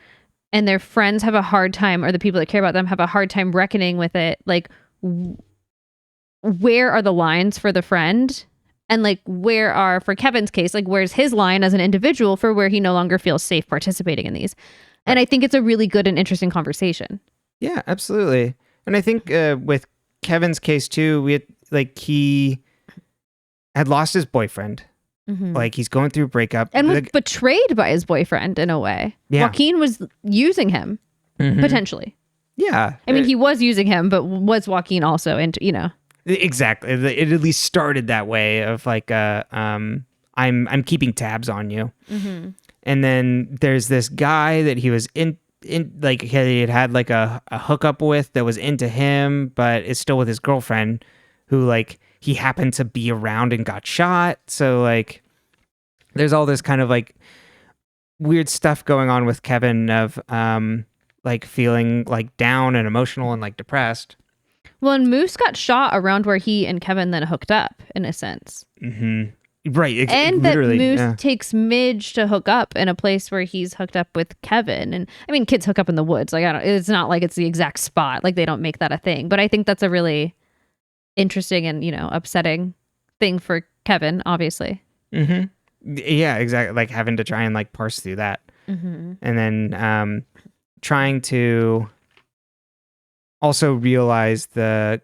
and their friends have a hard time, or the people that care about them have a hard time reckoning with it, like where are the lines for the friend? And like, for Kevin's case, like where's his line as an individual for where he no longer feels safe participating in these? And I think it's a really good and interesting conversation. Yeah, absolutely. And I think with Kevin's case too, he had lost his boyfriend. Like he's going through a breakup and was betrayed by his boyfriend in a way. Yeah. Joaquin was using him potentially. Yeah, I mean, he was using him, but was Joaquin also? And exactly. It at least started that way of like, I'm keeping tabs on you. And then there's this guy that he was in like he had like a hookup with that was into him, but is still with his girlfriend, who like he happened to be around and got shot. So like there's all this kind of like weird stuff going on with Kevin of like feeling like down and emotional and like depressed. Well, and Moose got shot around where he and Kevin then hooked up in a sense. Right. And that Moose takes Midge to hook up in a place where he's hooked up with Kevin. And I mean, kids hook up in the woods. Like, it's not like it's the exact spot. Like, they don't make that a thing. But I think that's a really interesting and, upsetting thing for Kevin, obviously. Yeah, exactly. Like having to try and like parse through that. And then trying to also realize the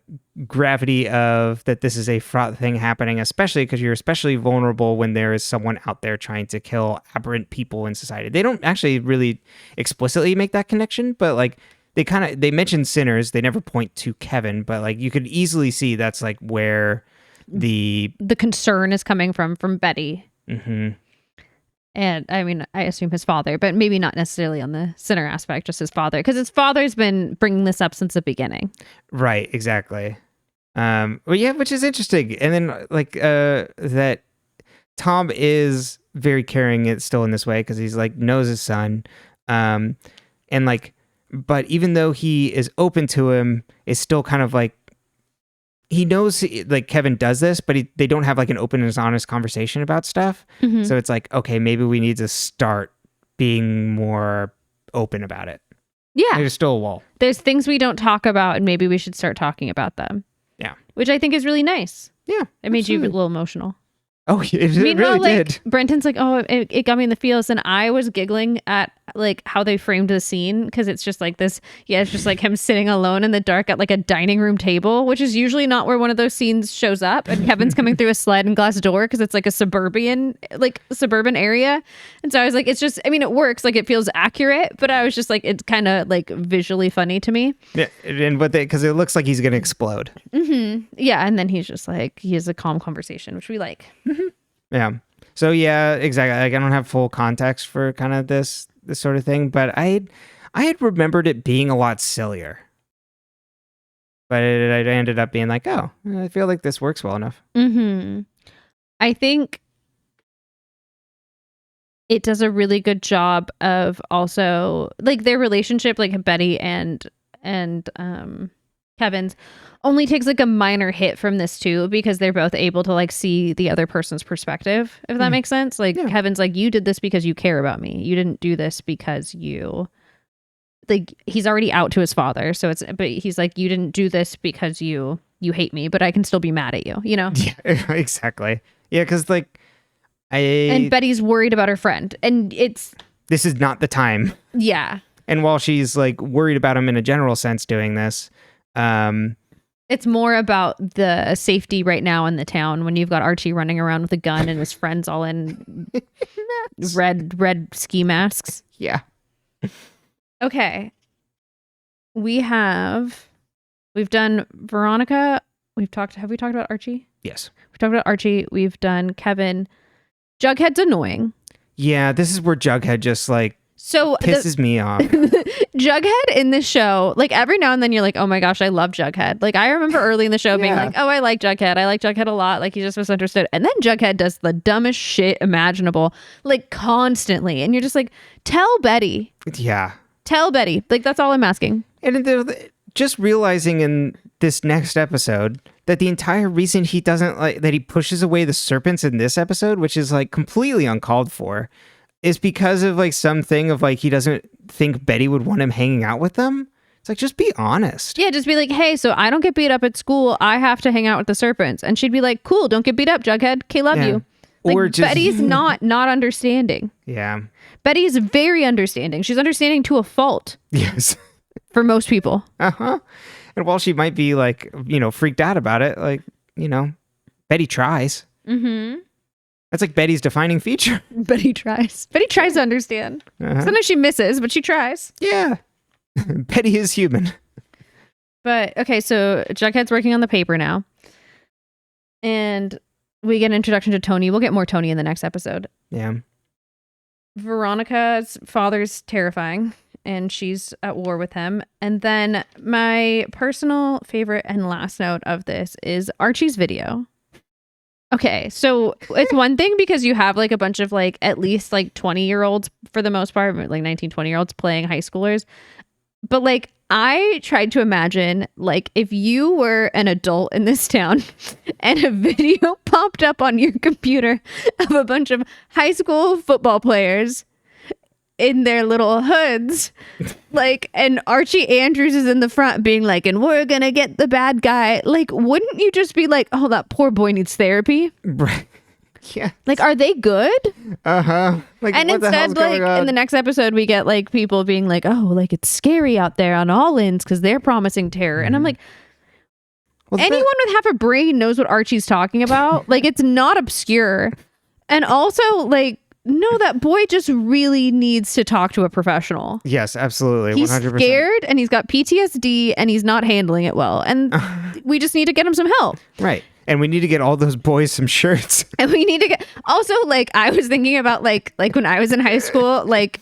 gravity of that this is a fraught thing happening, especially because you're especially vulnerable when there is someone out there trying to kill aberrant people in society. They don't actually really explicitly make that connection, but like they mention sinners. They never point to Kevin, but like you could easily see that's like where the concern is coming from Betty. Mm-hmm. And I mean, I assume his father, but maybe not necessarily on the sinner aspect, just his father, because his father's been bringing this up since the beginning. Right, exactly. Well, yeah, which is interesting. And then like that Tom is very caring still in this way because he's like knows his son, and like, but even though he is open to him, it's still kind of like he knows like Kevin does this, but they don't have like an open and honest conversation about stuff. Mm-hmm. So it's like, okay, maybe we need to start being more open about it. Yeah, there's still a wall. There's things we don't talk about, and maybe we should start talking about them. Yeah, which I think is really nice. Yeah, it made you a little emotional. Oh, it really did. Brenton's like, oh, it got me in the feels, and I was giggling at like how they framed the scene because it's just like this. Yeah, it's just like him sitting alone in the dark at like a dining room table, which is usually not where one of those scenes shows up. And Kevin's coming through a sliding glass door because it's like a suburban area. And so I was like, it's just, I mean, it works, like it feels accurate, but I was just like, it's kind of like visually funny to me. Yeah, and because it looks like he's gonna explode. Mm-hmm. Yeah, and then he's just like, he has a calm conversation, which we like. Yeah. So yeah, exactly. Like I don't have full context for kind of this sort of thing, but I had remembered it being a lot sillier. But it ended up being like, oh, I feel like this works well enough. Mm-hmm. I think it does a really good job of also like their relationship, like Betty and Kevin's only takes like a minor hit from this too, because they're both able to like see the other person's perspective, if that makes sense. Like Kevin's like, you did this because you care about me. You didn't do this because you like, he's already out to his father. So but he's like, you didn't do this because you hate me, but I can still be mad at you, you know? Yeah, exactly. Yeah. Cause like and Betty's worried about her friend and this is not the time. Yeah. And while she's like worried about him in a general sense doing this, it's more about the safety right now in the town when you've got Archie running around with a gun and his friends all in red ski masks. Yeah. Okay. We've done Veronica. Have we talked about Archie? Yes. We talked about Archie. We've done Kevin. Jughead's annoying. Yeah, this is where Jughead just like pisses me off. Jughead in this show, like every now and then you're like, oh my gosh, I love Jughead. Like I remember early in the show being like, oh, I like Jughead. I like Jughead a lot. Like he's just misunderstood. And then Jughead does the dumbest shit imaginable, like constantly. And you're just like, tell Betty. Yeah. Tell Betty. Like that's all I'm asking. And just realizing in this next episode that the entire reason he doesn't like that he pushes away the serpents in this episode, which is like completely uncalled for, is because of like something of like he doesn't think Betty would want him hanging out with them. It's like, just be honest. Yeah, just be like, hey, so I don't get beat up at school. I have to hang out with the serpents. And she'd be like, cool, don't get beat up, Jughead. Okay, love you. Like, or just Betty's not understanding. Yeah. Betty's very understanding. She's understanding to a fault. Yes. For most people. Uh-huh. And while she might be like, freaked out about it, like, Betty tries. Mm-hmm. That's like Betty's defining feature. Betty tries. Betty tries to understand. Uh-huh. Sometimes she misses, but she tries. Yeah. Betty is human. But, okay, so Jughead's working on the paper now. And we get an introduction to Tony. We'll get more Tony in the next episode. Yeah. Veronica's father's terrifying, and she's at war with him. And then my personal favorite and last note of this is Archie's video. Okay, so it's one thing because you have like a bunch of like at least like 20-year-olds for the most part, like 19, 20-year-olds playing high schoolers. But like I tried to imagine like if you were an adult in this town and a video popped up on your computer of a bunch of high school football players in their little hoods, like, and Archie Andrews is in the front being like, and we're gonna get the bad guy. Like, wouldn't you just be like, oh, that poor boy needs therapy? Right. Yeah. Like, are they good? Uh-huh. Like, and instead, like, in the next episode, we get like people being like, oh, like it's scary out there on all ends because they're promising terror. And I'm like, anyone with half a brain knows what Archie's talking about. Like, it's not obscure. And also, like, no, that boy just really needs to talk to a professional. Yes, absolutely. He's 100%. scared and he's got PTSD and he's not handling it well. And we just need to get him some help. Right. And we need to get all those boys some shirts. And we need to get also like I was thinking about like when I was in high school, like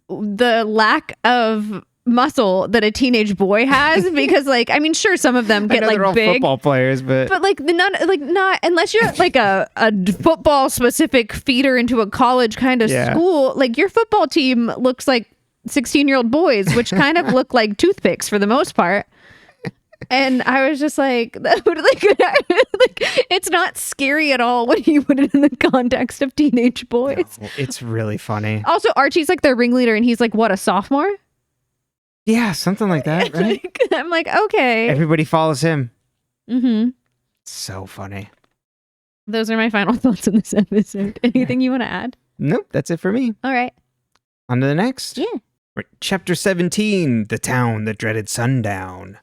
the lack of muscle that a teenage boy has because like I mean sure some of them get like they're all big football players but like not unless you're like a football specific feeder into a college kind of school, like your football team looks like 16-year-old boys which kind of look like toothpicks for the most part. And I was just like, like it's not scary at all when you put it in the context of teenage boys. No, it's really funny. Also, Archie's like their ringleader and he's like, what, a sophomore? Yeah, something like that, right? I'm like, okay. Everybody follows him. Mm-hmm. So funny. Those are my final thoughts on this episode. Anything you want to add? Nope, that's it for me. All right. On to the next. Yeah. Chapter 17, The Town That Dreaded Sundown.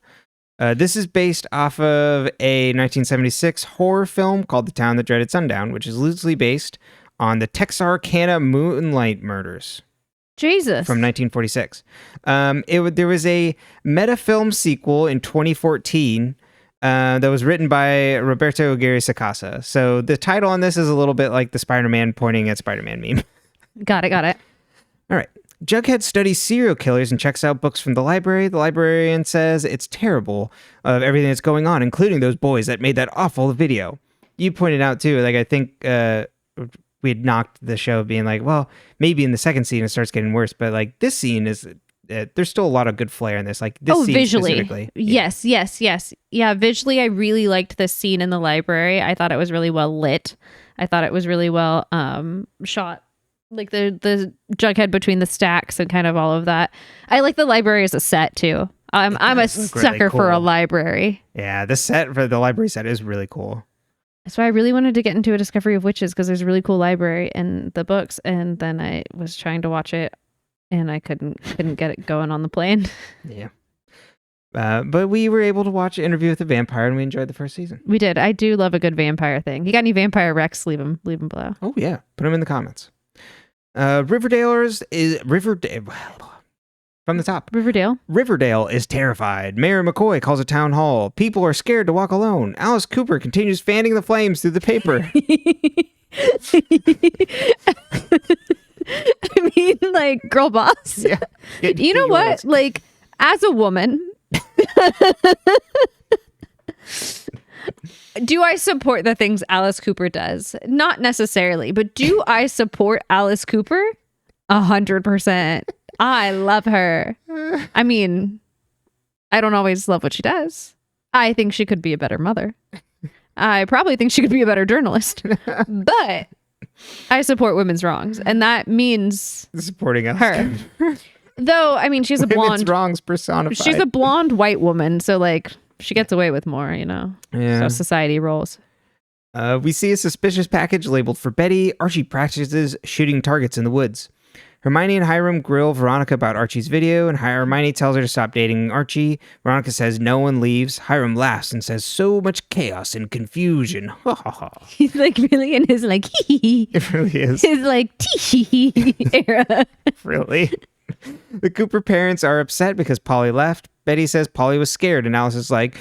This is based off of a 1976 horror film called The Town That Dreaded Sundown, which is loosely based on the Texarkana Moonlight Murders. Jesus. From 1946. There was a meta-film sequel in 2014 that was written by Roberto Aguirre Sacasa. So the title on this is a little bit like the Spider-Man pointing at Spider-Man meme. Got it. All right. Jughead studies serial killers and checks out books from the library. The librarian says it's terrible of everything that's going on, including those boys that made that awful video. You pointed out, too, like I think we had knocked the show being like, well, maybe in the second scene it starts getting worse, but like this scene is, there's still a lot of good flair in this. Like this scene visually. Specifically. Yes. Yeah, visually I really liked this scene in the library. I thought it was really well lit. I thought it was really well shot. Like the Jughead between the stacks and kind of all of that. I like the library as a set too. I'm a sucker for a library. Yeah, the set for the library set is really cool. So I really wanted to get into A Discovery of Witches because there's a really cool library in the books, and then I was trying to watch it and I couldn't get it going on the plane. Yeah. But we were able to watch Interview with the Vampire and we enjoyed the first season. We did. I do love a good vampire thing. You got any vampire Rex? Leave them below. Oh yeah. Put them in the comments. Riverdale from the top. Riverdale is terrified. Mayor McCoy calls a town hall. People are scared to walk alone. Alice Cooper continues fanning the flames through the paper. I mean, like, girl boss. Yeah. You know what? Like, as a woman, do I support the things Alice Cooper does? Not necessarily, but do I support Alice Cooper? 100%. I love her. I mean, I don't always love what she does. I think she could be a better mother. I probably think she could be a better journalist. But I support women's wrongs, and that means supporting her. Though, I mean, she's a blonde. Women's wrongs personified. She's a blonde white woman, so like she gets away with more, you know. Yeah. So society rolls. We see a suspicious package labeled for Betty. Archie practices shooting targets in the woods. Hermione and Hiram grill Veronica about Archie's video, and Hermione tells her to stop dating Archie. Veronica says no one leaves. Hiram laughs and says, so much chaos and confusion. He's like really in his like hee. It really is. His like tee era. Really? The Cooper parents are upset because Polly left. Betty says Polly was scared, and Alice is like,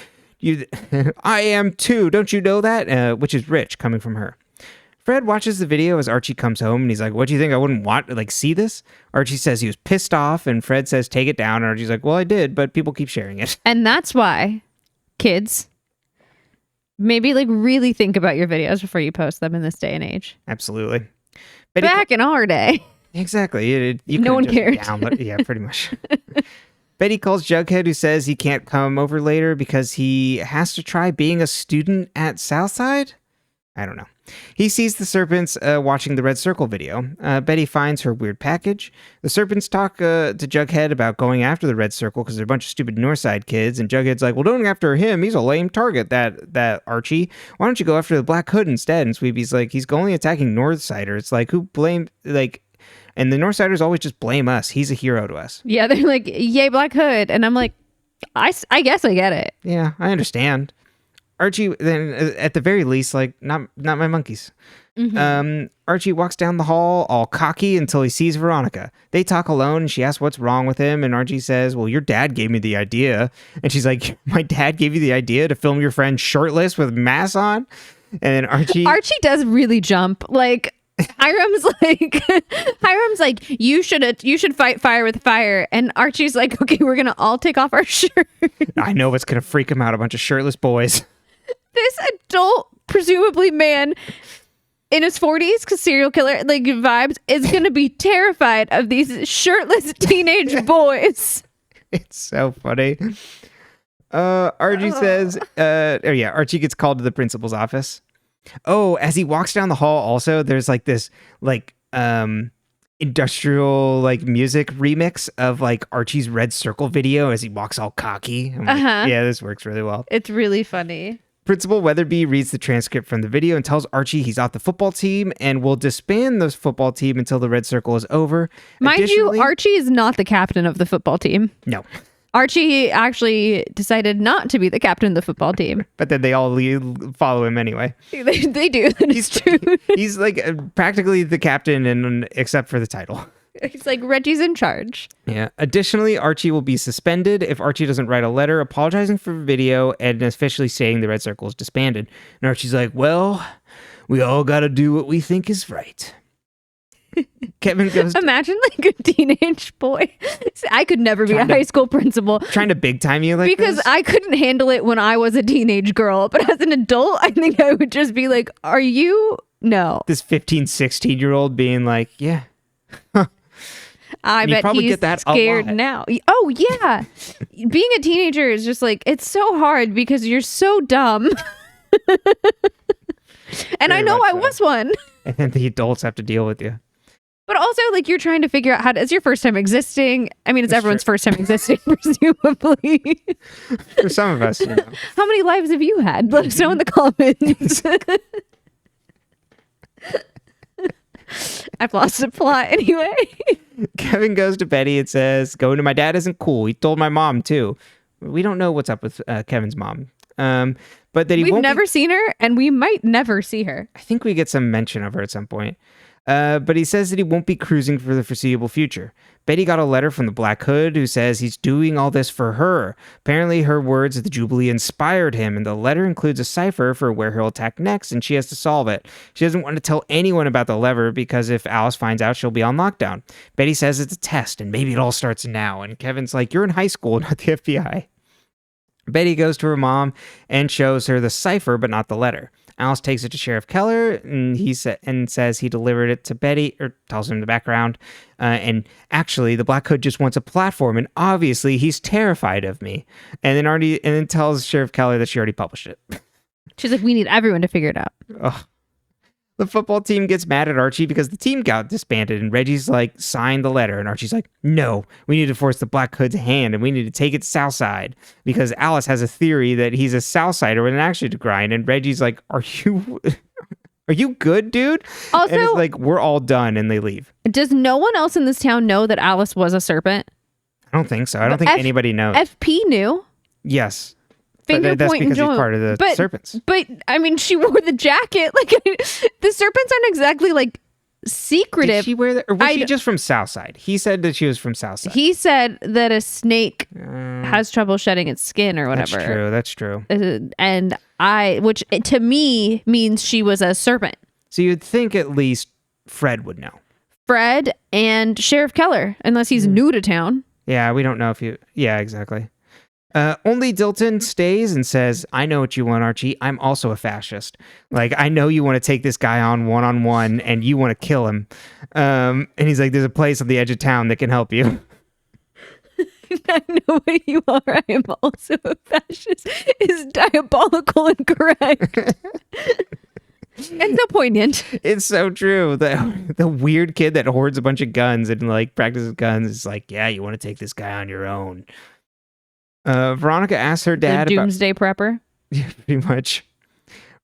I am too. Don't you know that? Which is rich coming from her. Fred watches the video as Archie comes home, and he's like, what do you think? I wouldn't want to see this? Archie says he was pissed off, and Fred says, take it down. And Archie's like, well, I did, but people keep sharing it. And that's why, kids, maybe really think about your videos before you post them in this day and age. Absolutely. Back in our day. Exactly. No one cared. Yeah, pretty much. Betty calls Jughead, who says he can't come over later because he has to try being a student at Southside? I don't know. He sees the serpents watching the Red Circle video. Betty finds her weird package. The serpents talk to Jughead about going after the Red Circle because they're a bunch of stupid Northside kids. And Jughead's like, well, don't go after him. He's a lame target, that Archie. Why don't you go after the Black Hood instead? And Sweepy's like, he's only attacking Northsiders. It's like, who blamed, and the Northsiders always just blame us. He's a hero to us. Yeah, they're like, yay, Black Hood. And I'm like, I guess I get it. Yeah, I understand. Archie, then at the very least, like, not my monkeys. Archie walks down the hall all cocky until he sees Veronica. They talk alone, and she asks what's wrong with him, and Archie says, well, your dad gave me the idea. And she's like, my dad gave you the idea to film your friend shirtless with masks on? And then Archie does really jump. Like, Hiram's like, you should fight fire with fire. And Archie's like, okay, we're going to all take off our shirts. I know what's going to freak him out, a bunch of shirtless boys. This adult, presumably man in his 40s, because serial killer like vibes, is going to be terrified of these shirtless teenage boys. It's so funny. Archie says, Archie gets called to the principal's office. Oh, as he walks down the hall, also, there's like this like industrial like music remix of like Archie's Red Circle video as he walks all cocky. I'm like, yeah, this works really well. It's really funny. Principal Weatherby reads the transcript from the video and tells Archie he's off the football team and will disband the football team until the Red Circle is over. Mind you, Archie is not the captain of the football team. No. Archie actually decided not to be the captain of the football team. But then they all follow him anyway. They do. He's true. He's like practically the captain, except for the title. He's like, Reggie's in charge. Yeah. Additionally, Archie will be suspended if Archie doesn't write a letter apologizing for the video and officially saying the Red Circle is disbanded. And Archie's like, well, we all got to do what we think is right. Kevin goes. Imagine like a teenage boy. I could never be a high school principal. Trying to big time you like because this? I couldn't handle it when I was a teenage girl. But as an adult, I think I would just be like, are you? No. This 15, 16-year-old being like, yeah. I bet he's scared now. Oh, yeah. Being a teenager is just like, it's so hard because you're so dumb. And I know I was one. And then the adults have to deal with you. But also, like, you're trying to figure out it's your first time existing. I mean, it's everyone's first time existing, presumably. For some of us, you know. How many lives have you had? Let us know in the comments. I've lost the plot anyway. Kevin goes to Betty and says, going to my dad isn't cool. He told my mom, too. We don't know what's up with Kevin's mom. But that We've never seen her, and we might never see her. I think we get some mention of her at some point. But he says that he won't be cruising for the foreseeable future. Betty got a letter from the Black Hood who says he's doing all this for her. Apparently her words at the Jubilee inspired him, and the letter includes a cipher for where he'll attack next, and she has to solve it. She doesn't want to tell anyone about the lever because if Alice finds out, she'll be on lockdown. Betty says it's a test, and maybe it all starts now. And Kevin's like, you're in high school, not the FBI. Betty goes to her mom and shows her the cipher, but not the letter. Alice takes it to Sheriff Keller, and says he delivered it to Betty, or tells him the background. And actually, the Black Hood just wants a platform, and obviously he's terrified of me. And then tells Sheriff Keller that she already published it. She's like, we need everyone to figure it out. Ugh. The football team gets mad at Archie because the team got disbanded, and Reggie's like, sign the letter. And Archie's like, no, we need to force the Black Hood's hand, and we need to take it Southside because Alice has a theory that he's a Southsider with an axe to grind. And Reggie's like, are you good, dude? Also, and it's like, we're all done, and they leave. Does no one else in this town know that Alice was a serpent? I don't think so. I don't think anybody knows. FP knew. Yes. Finger that's point because and he's part of the serpents. But I mean, she wore the jacket. Like the serpents aren't exactly like secretive. Did she wear that, or was she just from Southside? He said that she was from Southside. He said that a snake has trouble shedding its skin or whatever. That's true. And which to me means she was a serpent. So you'd think at least Fred would know. Fred and Sheriff Keller, unless he's new to town. Yeah, we don't know if yeah, exactly. Only Dilton stays and says, I know what you want, Archie. I'm also a fascist. Like, I know you want to take this guy on one-on-one and you want to kill him. And he's like, there's a place on the edge of town that can help you. I know what you are. I am also a fascist. Is diabolical and correct. And so poignant. It's so true. The weird kid that hoards a bunch of guns and like practices guns is like, yeah, you want to take this guy on your own. Veronica asks her dad the doomsday prepper. Yeah, pretty much.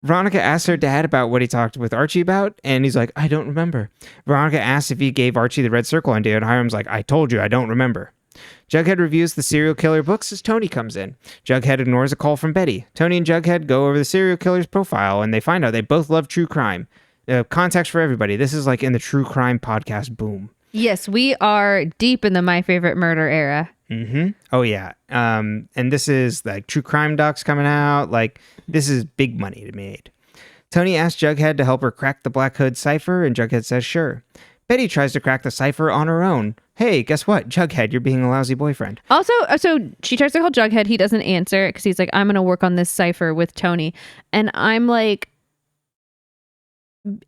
Veronica asks her dad about what he talked with Archie about, and he's like, I don't remember. Veronica asks if he gave Archie the Red Circle idea, and Hiram's like, I told you, I don't remember. Jughead reviews the serial killer books as Tony comes in. Jughead ignores a call from Betty. Tony and Jughead go over the serial killer's profile, and they find out they both love true crime. Context for everybody. This is like in the true crime podcast boom. Yes, we are deep in the My Favorite Murder era. Mm-hmm. Oh, yeah. And this is like true crime docs coming out. Like, this is big money to be made. Tony asks Jughead to help her crack the Black Hood cipher, and Jughead says sure. Betty tries to crack the cipher on her own. Hey, guess what? Jughead, you're being a lousy boyfriend. Also, so she tries to call Jughead. He doesn't answer because he's like, I'm going to work on this cipher with Tony. And I'm like,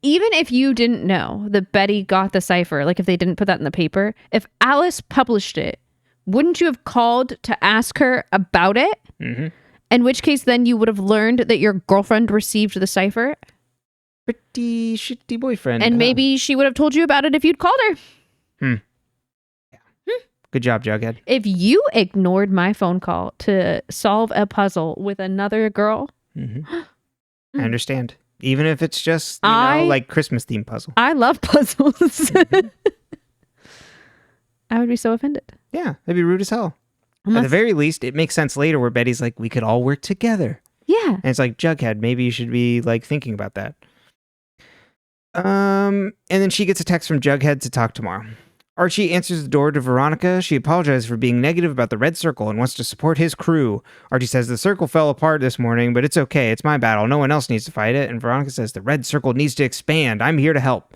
even if you didn't know that Betty got the cipher, like if they didn't put that in the paper, if Alice published it, wouldn't you have called to ask her about it? Mm-hmm. In which case, then you would have learned that your girlfriend received the cipher. Pretty shitty boyfriend. And maybe she would have told you about it if you'd called her. Yeah. Good job, Jughead. If you ignored my phone call to solve a puzzle with another girl. Mm-hmm. I understand. Even if it's just, you know, like Christmas themed puzzle. I love puzzles. Mm-hmm. I would be so offended. Yeah, that'd be rude as hell. At the very least, it makes sense later where Betty's like, we could all work together. Yeah. And it's like, Jughead, maybe you should be like thinking about that. And then she gets a text from Jughead to talk tomorrow. Archie answers the door to Veronica. She apologizes for being negative about the Red Circle and wants to support his crew. Archie says the Circle fell apart this morning, but it's okay. It's my battle. No one else needs to fight it. And Veronica says the Red Circle needs to expand. I'm here to help.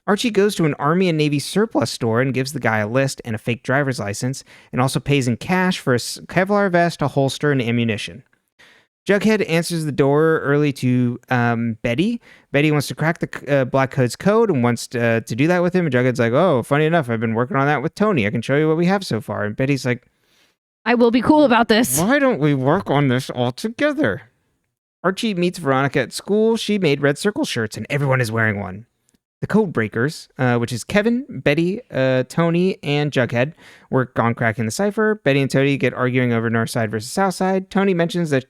Archie goes to an Army and Navy surplus store and gives the guy a list and a fake driver's license, and also pays in cash for a Kevlar vest, a holster, and ammunition. Jughead answers the door early to Betty. Betty wants to crack the Black Hood's code and wants to do that with him. And Jughead's like, oh, funny enough, I've been working on that with Tony. I can show you what we have so far. And Betty's like, I will be cool about this. Why don't we work on this all together? Archie meets Veronica at school. She made Red Circle shirts, and everyone is wearing one. The Code Breakers, which is Kevin, Betty, Tony, and Jughead, work on cracking the cipher. Betty and Tony get arguing over North Side versus South Side. Tony mentions that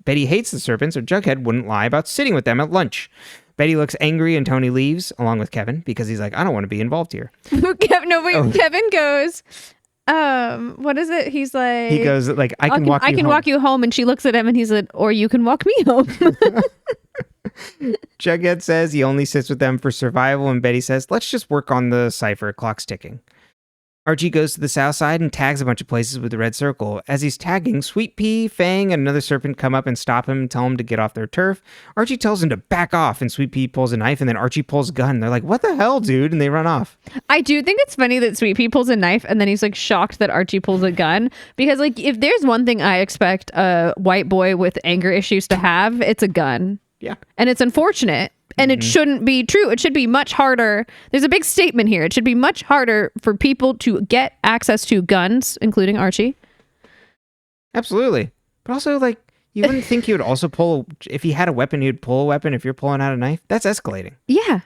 Betty hates the Serpents, so Jughead wouldn't lie about sitting with them at lunch. Betty looks angry, and Tony leaves, along with Kevin, because he's like, I don't want to be involved here. Kevin goes, what is it? He's like... He goes, like, I can walk you home. And she looks at him, and he's like, or you can walk me home. Jughead says he only sits with them for survival, and Betty says, let's just work on the cipher. Clock's ticking. Archie goes to the south side and tags a bunch of places with the red circle. As he's tagging, Sweet Pea, Fang, and another serpent come up and stop him and tell him to get off their turf. Archie tells him to back off, and Sweet Pea pulls a knife, and then Archie pulls a gun. They're like, what the hell, dude? And they run off. I do think it's funny that Sweet Pea pulls a knife, and then he's like shocked that Archie pulls a gun. Because like, if there's one thing I expect a white boy with anger issues to have, it's a gun. Yeah. And it's unfortunate. And it shouldn't be true. It should be much harder. There's a big statement here. It should be much harder for people to get access to guns, including Archie. Absolutely. But also, like, you wouldn't think he would also pull... If he had a weapon, he would pull a weapon if you're pulling out a knife. That's escalating. Yeah.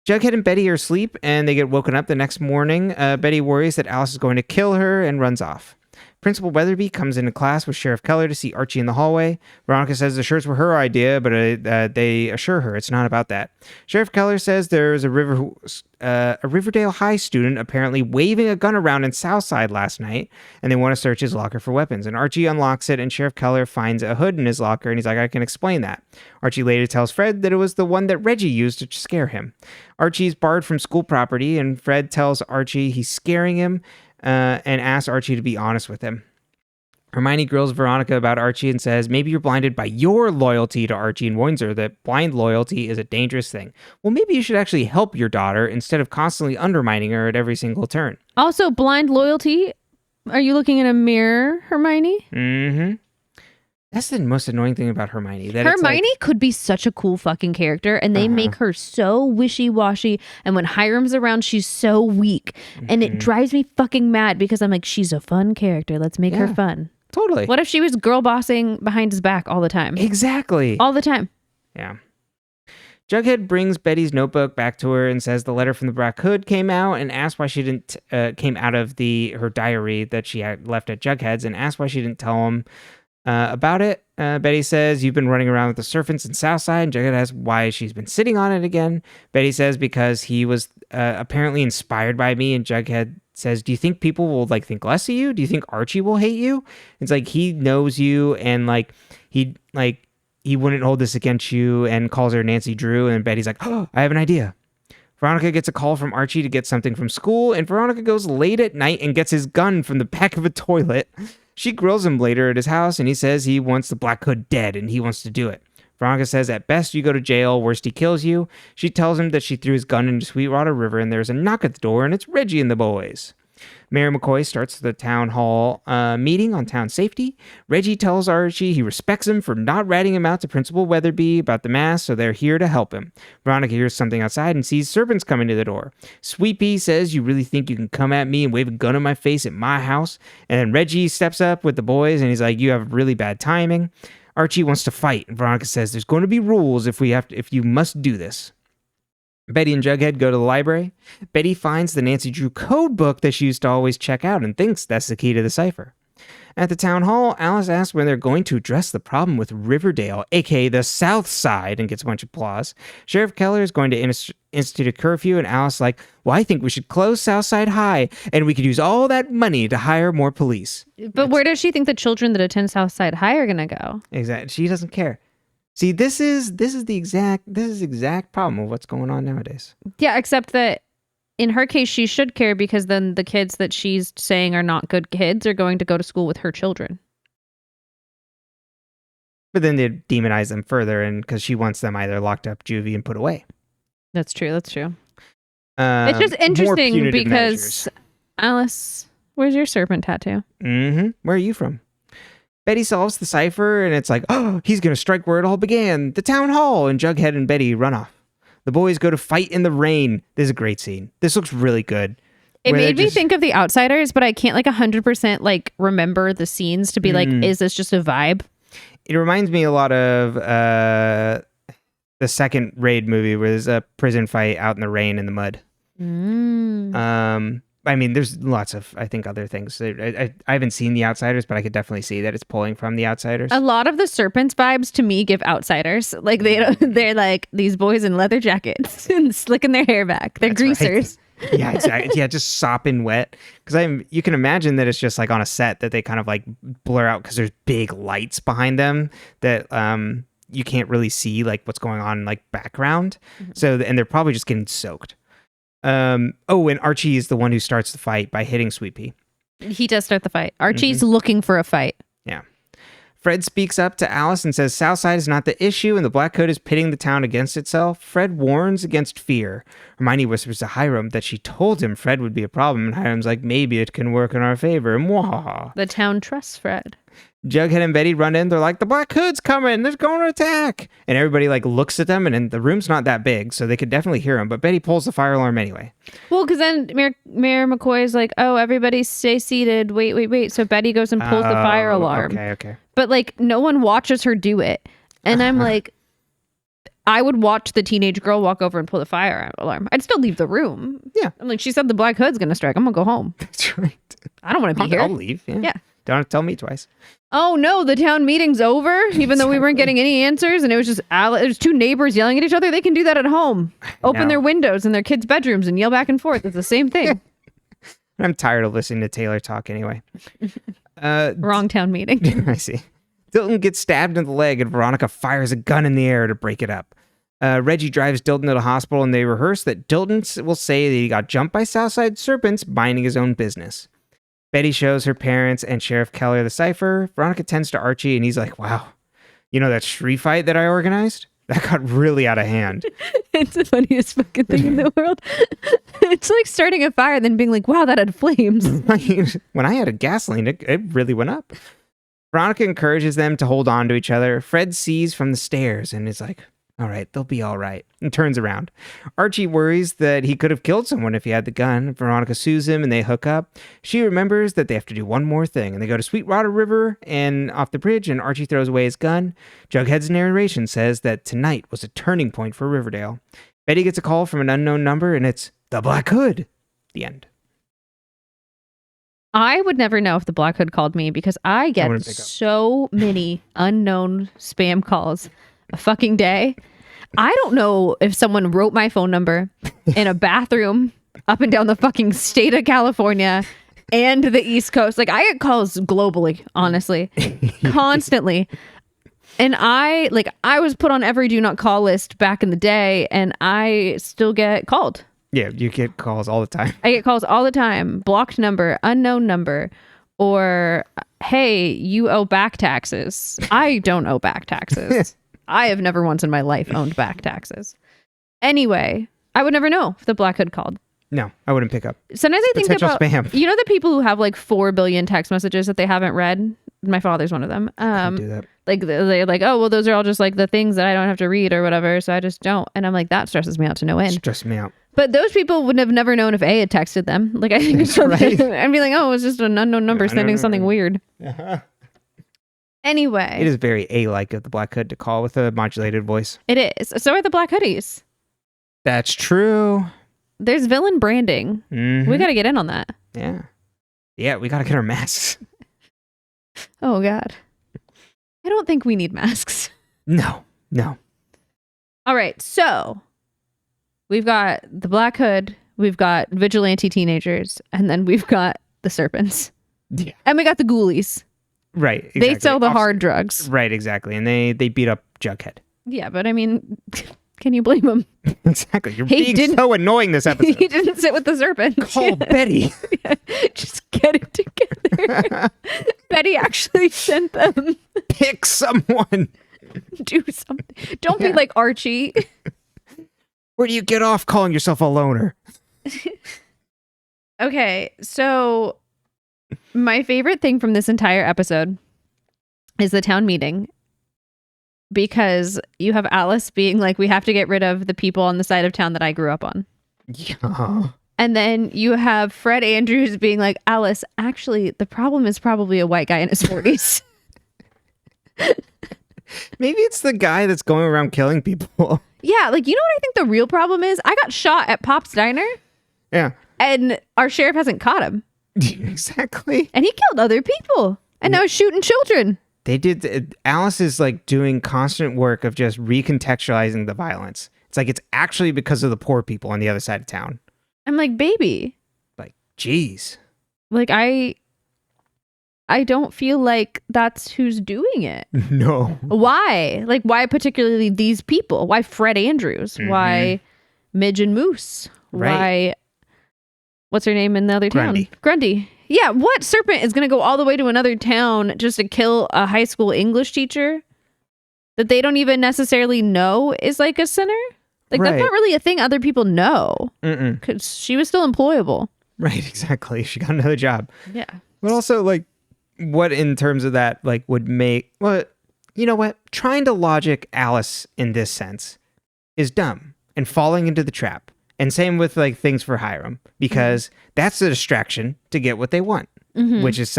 Jughead and Betty are asleep, and they get woken up the next morning. Betty worries that Alice is going to kill her and runs off. Principal Weatherby comes into class with Sheriff Keller to see Archie in the hallway. Veronica says the shirts were her idea, but they assure her it's not about that. Sheriff Keller says there's a Riverdale High student apparently waving a gun around in Southside last night, and they want to search his locker for weapons. And Archie unlocks it, and Sheriff Keller finds a hood in his locker, and he's like, I can explain that. Archie later tells Fred that it was the one that Reggie used to scare him. Archie's barred from school property, and Fred tells Archie he's scaring him, and asks Archie to be honest with him. Hermione grills Veronica about Archie and says, maybe you're blinded by your loyalty to Archie, and warns her that blind loyalty is a dangerous thing. Well, maybe you should actually help your daughter instead of constantly undermining her at every single turn. Also, blind loyalty? Are you looking in a mirror, Hermione? Mm-hmm. That's the most annoying thing about Hermione. That Hermione could be such a cool fucking character, and they make her so wishy-washy, and when Hiram's around, she's so weak, and it drives me fucking mad because I'm like, she's a fun character. Let's make her fun. Totally. What if she was girl bossing behind his back all the time? Exactly. All the time. Yeah. Jughead brings Betty's notebook back to her and says the letter from the Black Hood came out, and asks why she didn't came out of her diary that she had left at Jughead's, and asked why she didn't tell him about it. Betty says, you've been running around with the serpents in Southside, and Jughead asks why she's been sitting on it again. Betty says because he was apparently inspired by me, and Jughead says, do you think people will like think less of you? Do you think Archie will hate you? It's like he knows you, and he wouldn't hold this against you, and calls her Nancy Drew. And Betty's like, oh, I have an idea. Veronica gets a call from Archie to get something from school, and Veronica goes late at night and gets his gun from the back of a toilet. She grills him later at his house, and he says he wants the Black Hood dead, and he wants to do it. Veronica says, at best, you go to jail, worst, he kills you. She tells him that she threw his gun into Sweetwater River, and there's a knock at the door, and it's Reggie and the boys. Mayor McCoy starts the town hall meeting on town safety. Reggie tells Archie he respects him for not ratting him out to Principal Weatherby about the mask, so they're here to help him. Veronica hears something outside and sees servants coming to the door. Sweet Pea says, you really think you can come at me and wave a gun in my face at my house? And then Reggie steps up with the boys, and he's like, you have really bad timing. Archie wants to fight, and Veronica says, there's going to be rules if you must do this. Betty and Jughead go to the library. Betty finds the Nancy Drew code book that she used to always check out and thinks that's the key to the cipher. At the town hall, Alice asks when they're going to address the problem with Riverdale, aka the South Side, and gets a bunch of applause. Sheriff Keller is going to institute a curfew, and Alice is like, well, I think we should close Southside High, and we could use all that money to hire more police. But where does she think the children that attend Southside High are going to go? Exactly. She doesn't care. See, this is the exact problem of what's going on nowadays. Yeah, except that in her case, she should care, because then the kids that she's saying are not good kids are going to go to school with her children. But then they demonize them further, and because she wants them either locked up, juvie, and put away. That's true. It's just interesting because measures. Alice, where's your serpent tattoo? Mm-hmm. Where are you from? Betty solves the cipher, and it's like, oh, he's going to strike where it all began, the town hall, and Jughead and Betty run off. The boys go to fight in the rain. This is a great scene. This looks really good. It made me think of The Outsiders, but I can't 100% remember the scenes to be is this just a vibe? It reminds me a lot of the second Raid movie where there's a prison fight out in the rain and the mud. I mean, there's lots of, I think, other things. I haven't seen The Outsiders, but I could definitely see that it's pulling from The Outsiders. A lot of the Serpents vibes to me give Outsiders. They're like these boys in leather jackets and slicking their hair back. They're That's greasers. Right. Yeah, exactly. Yeah, just sopping wet. Because you can imagine that it's just on a set that they kind of blur out because there's big lights behind them that you can't really see what's going on in background. Mm-hmm. So, and they're probably just getting soaked. And Archie is the one who starts the fight by hitting Sweet Pea. He does start the fight. Archie's looking for a fight. Yeah. Fred speaks up to Alice and says Southside is not the issue and the Black Hood is pitting the town against itself. Fred warns against fear. Hermione whispers to Hiram that she told him Fred would be a problem, and Hiram's like, maybe it can work in our favor. Mwahaha. The town trusts Fred. Jughead and Betty run in. They're like, the Black Hood's coming. They're going to attack. And everybody looks at them, and the room's not that big, so they could definitely hear them. But Betty pulls the fire alarm anyway. Well, because then Mayor McCoy is like, oh, everybody stay seated. Wait. So Betty goes and pulls the fire alarm. Okay. But no one watches her do it. And I'm like, I would watch the teenage girl walk over and pull the fire alarm. I'd still leave the room. Yeah. I'm like, she said the Black Hood's going to strike. I'm going to go home. That's right. I don't want to be here. I'll leave. Yeah. Don't have to tell me twice. Oh no, the town meeting's over, even though we weren't getting any answers, and it was just there's two neighbors yelling at each other. They can do that at home. Open their windows in their kids' bedrooms and yell back and forth. It's the same thing. I'm tired of listening to Taylor talk anyway. Wrong town meeting. I see. Dilton gets stabbed in the leg, and Veronica fires a gun in the air to break it up. Reggie drives Dilton to the hospital, and they rehearse that Dilton will say that he got jumped by Southside serpents minding his own business. Betty shows her parents and Sheriff Keller the cipher. Veronica tends to Archie, and he's like, wow, that street fight that I organized? That got really out of hand. It's the funniest fucking thing in the world. It's like starting a fire and then being like, wow, that had flames. When I had a gasoline, it really went up. Veronica encourages them to hold on to each other. Fred sees from the stairs and is like, all right, they'll be all right, and turns around. Archie worries that he could have killed someone if he had the gun. Veronica sues him, and they hook up. She remembers that they have to do one more thing, and they go to Sweetwater River and off the bridge, and Archie throws away his gun. Jughead's narration says that tonight was a turning point for Riverdale. Betty gets a call from an unknown number, and it's the Black Hood. The end. I would never know if the Black Hood called me because I get so many unknown spam calls a fucking day. I don't know if someone wrote my phone number in a bathroom up and down the fucking state of California and the East Coast. Like, I get calls globally, honestly, constantly. And I was put on every do not call list back in the day, and I still get called. Yeah, you get calls all the time. I get calls all the time. Blocked number, unknown number, or hey, you owe back taxes. I don't owe back taxes. I have never once in my life owned back taxes. Anyway, I would never know if the Black Hood called. No, I wouldn't pick up. Sometimes I think about spam. You know the people who have like 4 billion text messages that they haven't read? My father's one of them. Do that. Like they're like, oh, well, those are all just like the things that I don't have to read or whatever, so I just don't. And I'm like, that stresses me out to no end. Stresses me out. But those people would have never known if A had texted them. Like, I think it's right. I'd be like, oh, it's just an unknown number sending something weird. Uh-huh. Anyway. It is very A-like of the Black Hood to call with a modulated voice. It is. So are the Black Hoodies. That's true. There's villain branding. Mm-hmm. We got to get in on that. Yeah. Yeah, we got to get our masks. Oh, God. I don't think we need masks. No. All right. So we've got the Black Hood. We've got vigilante teenagers. And then we've got the serpents. Yeah. And we got the ghoulies. Right. Exactly. They sell the hard drugs. Right, exactly. And they beat up Jughead. Yeah, but I mean, can you blame him? Exactly. You're being so annoying this episode. He didn't sit with the serpents. Call Betty. Just get it together. Betty actually sent them. Pick someone. Do something. Don't be like Archie. Where do you get off calling yourself a loner? Okay, so my favorite thing from this entire episode is the town meeting. Because you have Alice being like, we have to get rid of the people on the side of town that I grew up on. Yeah. And then you have Fred Andrews being like, Alice, actually, the problem is probably a white guy in his 40s. Maybe it's the guy that's going around killing people. Yeah, like, you know what I think the real problem is? I got shot at Pop's Diner. Yeah. And our sheriff hasn't caught him. Exactly. And he killed other people. And now he's shooting children. They did. Alice is like doing constant work of just recontextualizing the violence. It's like it's actually because of the poor people on the other side of town. I'm like, baby. Like, geez. Like, I don't feel like that's who's doing it. No. Why? Like, why particularly these people? Why Fred Andrews? Mm-hmm. Why Midge and Moose? Right. Why? What's her name in the other Grundy. town? Grundy. Yeah, what serpent is going to go all the way to another town just to kill a high school English teacher that they don't even necessarily know is like a sinner? Like, right. That's not really a thing other people know. Because she was still employable. Right, exactly. She got another job. Yeah. But also, like, what in terms of that, like, would make, well, you know what? Trying to logic Alice in this sense is dumb and falling into the trap. And same with like things for Hiram, because that's a distraction to get what they want, which is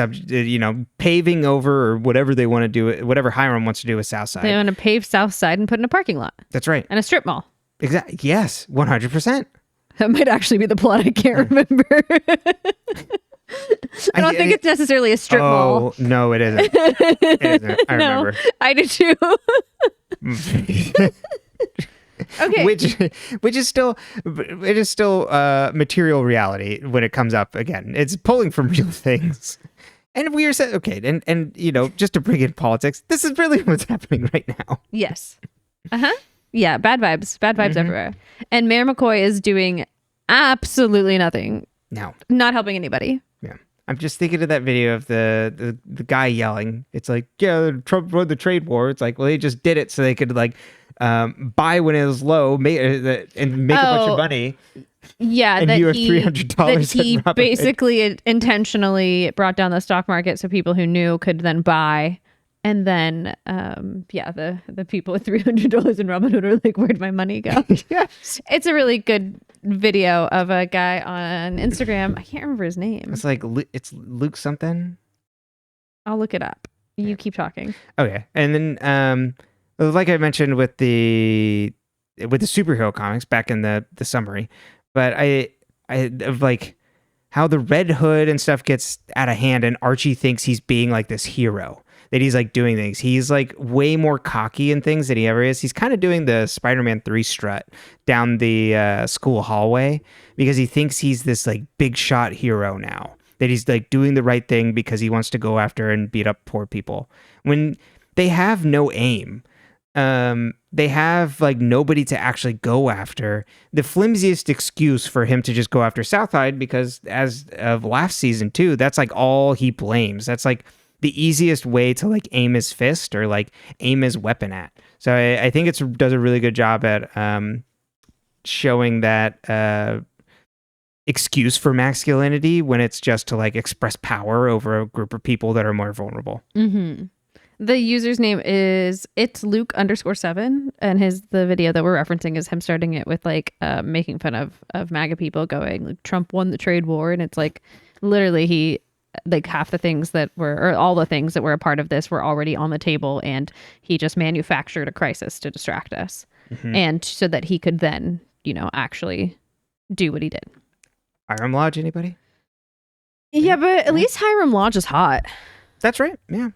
paving over or whatever they want to do, whatever Hiram wants to do with Southside. They want to pave Southside and put in a parking lot. That's right. And a strip mall. Exactly. Yes, 100%. That might actually be the plot. I can't remember. I don't think it's necessarily a strip mall. Oh, no, it isn't. It isn't. I remember. I do too. Okay. Which is still material reality when it comes up again. It's pulling from real things. And we are saying, okay, and you know, just to bring in politics, this is really what's happening right now. Yes. Uh-huh. Yeah, bad vibes everywhere. And Mayor McCoy is doing absolutely nothing. No. Not helping anybody. Yeah. I'm just thinking of that video of the guy yelling. It's like, yeah, Trump won the trade war. It's like, well, they just did it so they could like buy when it was low, and make a bunch of money. Yeah, and you have $300. That he basically intentionally brought down the stock market so people who knew could then buy. And then, the people with $300 in Robinhood are like, where'd my money go? Yes. It's a really good video of a guy on Instagram. I can't remember his name. It's like, it's Luke something. I'll look it up. You keep talking. Okay. And then, like I mentioned with the superhero comics back in the summary, but I of like how the Red Hood and stuff gets out of hand and Archie thinks he's being like this hero. that he's like doing things. He's like way more cocky in things than he ever is. He's kind of doing the Spider-Man 3 strut down the school hallway because he thinks he's this like big shot hero now, that he's like doing the right thing because he wants to go after and beat up poor people when they have no aim. They have like nobody to actually go after. The flimsiest excuse for him to just go after Southside, because as of last season too, that's like all he blames. That's like the easiest way to like aim his fist or like aim his weapon at. So I think it does a really good job at showing that excuse for masculinity when it's just to like express power over a group of people that are more vulnerable. Mm-hmm. The user's name is it's Luke_7, and the video that we're referencing is him starting it with like making fun of MAGA people, going like Trump won the trade war, and it's like literally he like half the things that were, or all the things that were a part of this were already on the table, and he just manufactured a crisis to distract us, and so that he could then actually do what he did. Hiram Lodge, anybody? Yeah, but at least Hiram Lodge is hot. That's right. Yeah.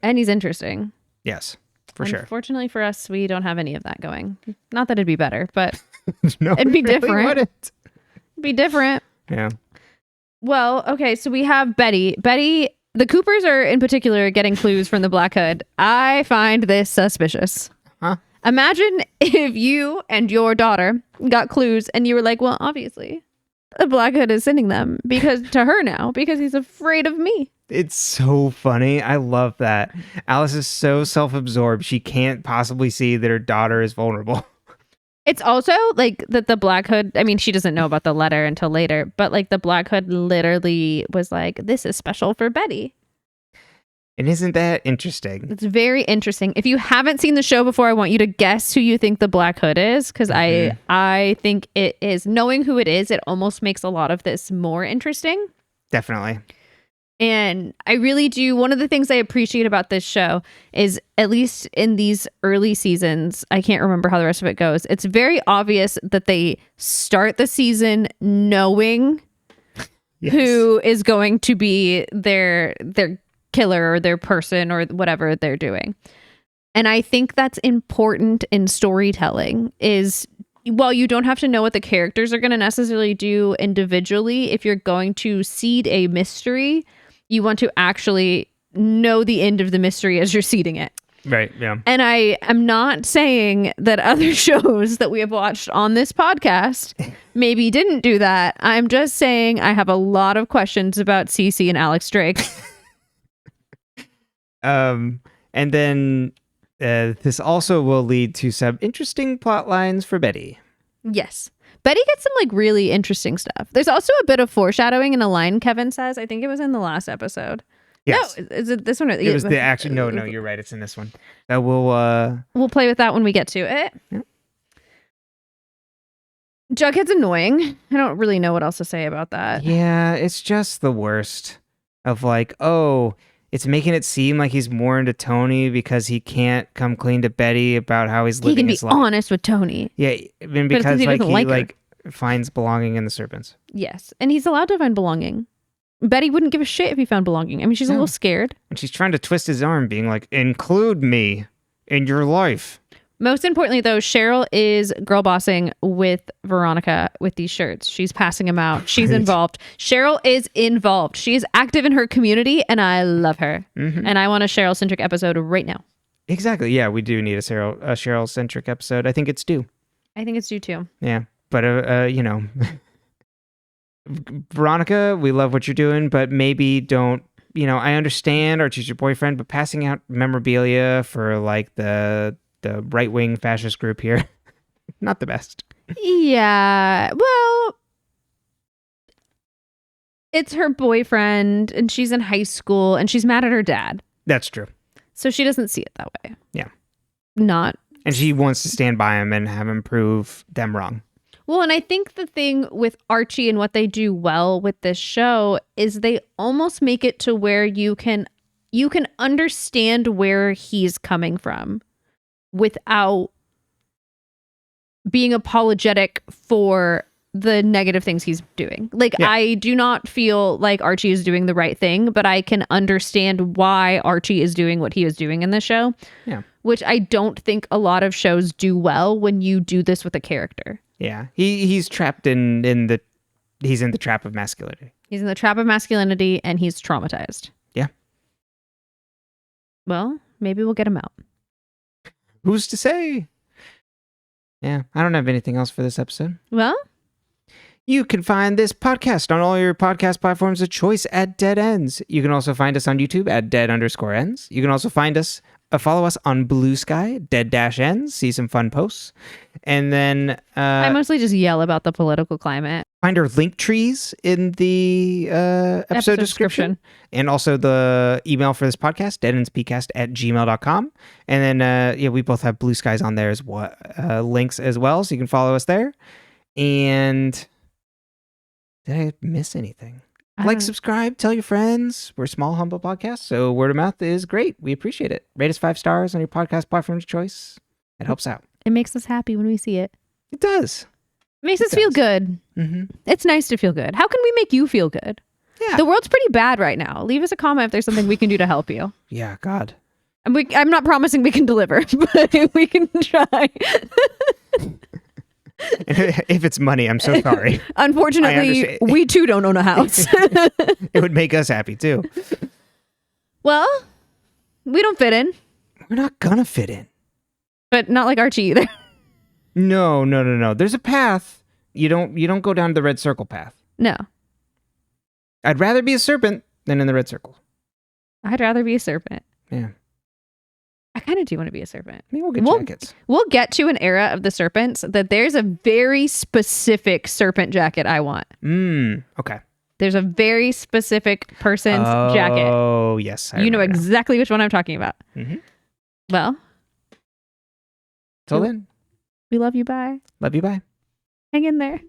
And he's interesting. Yes, for sure. Unfortunately for us, we don't have any of that going. Not that it'd be better, but no, it'd be different. Wouldn't. It'd be different. Yeah. Well, okay, so we have Betty. Betty, the Coopers are in particular getting clues from the Black Hood. I find this suspicious. Huh? Imagine if you and your daughter got clues and you were like, well, obviously, the Black Hood is sending them to her now because he's afraid of me. It's so funny. I love that. Alice is so self-absorbed. She can't possibly see that her daughter is vulnerable. It's also like that the Black Hood, I mean, she doesn't know about the letter until later, but like the Black Hood literally was like, this is special for Betty. And isn't that interesting? It's very interesting. If you haven't seen the show before, I want you to guess who you think the Black Hood is, because I think it is. Knowing who it is, it almost makes a lot of this more interesting. Definitely. And I really do. One of the things I appreciate about this show is, at least in these early seasons, I can't remember how the rest of it goes, it's very obvious that they start the season knowing who is going to be their killer or their person or whatever they're doing. And I think that's important in storytelling, is while you don't have to know what the characters are going to necessarily do individually, if you're going to seed a mystery, you want to actually know the end of the mystery as you're seeding it. Right, yeah. And I am not saying that other shows that we have watched on this podcast maybe didn't do that. I'm just saying I have a lot of questions about Cece and Alex Drake. And then this also will lead to some interesting plot lines for Betty. Yes. Betty gets some like really interesting stuff. There's also a bit of foreshadowing in a line Kevin says. I think it was in the last episode. Yes. No, is it this one? It was the action. No, you're right. It's in this one. We'll play with that when we get to it. Yeah. Jughead's annoying. I don't really know what else to say about that. Yeah, it's just the worst of like, oh, it's making it seem like he's more into Tony because he can't come clean to Betty about how he's living his life. He can be honest with Tony. Yeah, and because he finds belonging in the serpents. Yes, and he's allowed to find belonging. Betty wouldn't give a shit if he found belonging. I mean, she's a little scared. And she's trying to twist his arm, being like, include me in your life. Most importantly, though, Cheryl is girl bossing with Veronica with these shirts. She's passing them out. She's involved. Cheryl is involved. She is active in her community, and I love her. Mm-hmm. And I want a Cheryl-centric episode right now. Exactly. Yeah, we do need a Cheryl-centric episode. I think it's due. I think it's due, too. Yeah. But, Veronica, we love what you're doing, but maybe don't, I understand Archie's your boyfriend, but passing out memorabilia for like the right-wing fascist group here, not the best. Yeah, well, it's her boyfriend and she's in high school and she's mad at her dad. That's true. So she doesn't see it that way. Yeah. And she wants to stand by him and have him prove them wrong. Well, and I think the thing with Archie and what they do well with this show is they almost make it to where you can understand where he's coming from without being apologetic for the negative things he's doing. Like, Yeah. I do not feel like Archie is doing the right thing, but I can understand why Archie is doing what he is doing in this show. Yeah. Which I don't think a lot of shows do well when you do this with a character. Yeah. He's trapped in the trap of masculinity. He's in the trap of masculinity and he's traumatized. Yeah. Well, maybe we'll get him out. Who's to say? Yeah, I don't have anything else for this episode. Well, you can find this podcast on all your podcast platforms of choice at Dead Ends. You can also find us on YouTube at dead_ends. You can also find us, follow us on Blue Sky, dead-ends, see some fun posts. And then I mostly just yell about the political climate. find our link trees in the episode description. And also the email for this podcast, deadendspcast@gmail.com. And then, we both have Blue Skies on there as well, links as well, so you can follow us there. And did I miss anything? Like, subscribe, tell your friends. We're a small, humble podcast, so word of mouth is great. We appreciate it. Rate us 5 stars on your podcast platform of choice. It helps out. It makes us happy when we see it. It does. It makes us feel good. Mm-hmm. It's nice to feel good. How can we make you feel good? Yeah. The world's pretty bad right now. Leave us a comment if there's something we can do to help you. Yeah, God. And I'm not promising we can deliver, but we can try. If it's money, I'm so sorry. Unfortunately, we too don't own a house. It would make us happy too. Well, we don't fit in. We're not gonna fit in. But not like Archie either. No. There's a path. You don't go down the red circle path. No. I'd rather be a serpent than in the red circle. I'd rather be a serpent. Yeah. I kind of do want to be a serpent. Maybe we'll get jackets. We'll get to an era of the serpents that there's a very specific serpent jacket I want. Okay. There's a very specific person's jacket. Oh, yes. You know exactly which one I'm talking about. Mm-hmm. Well. Till then. We love you. Bye. Love you. Bye. Hang in there.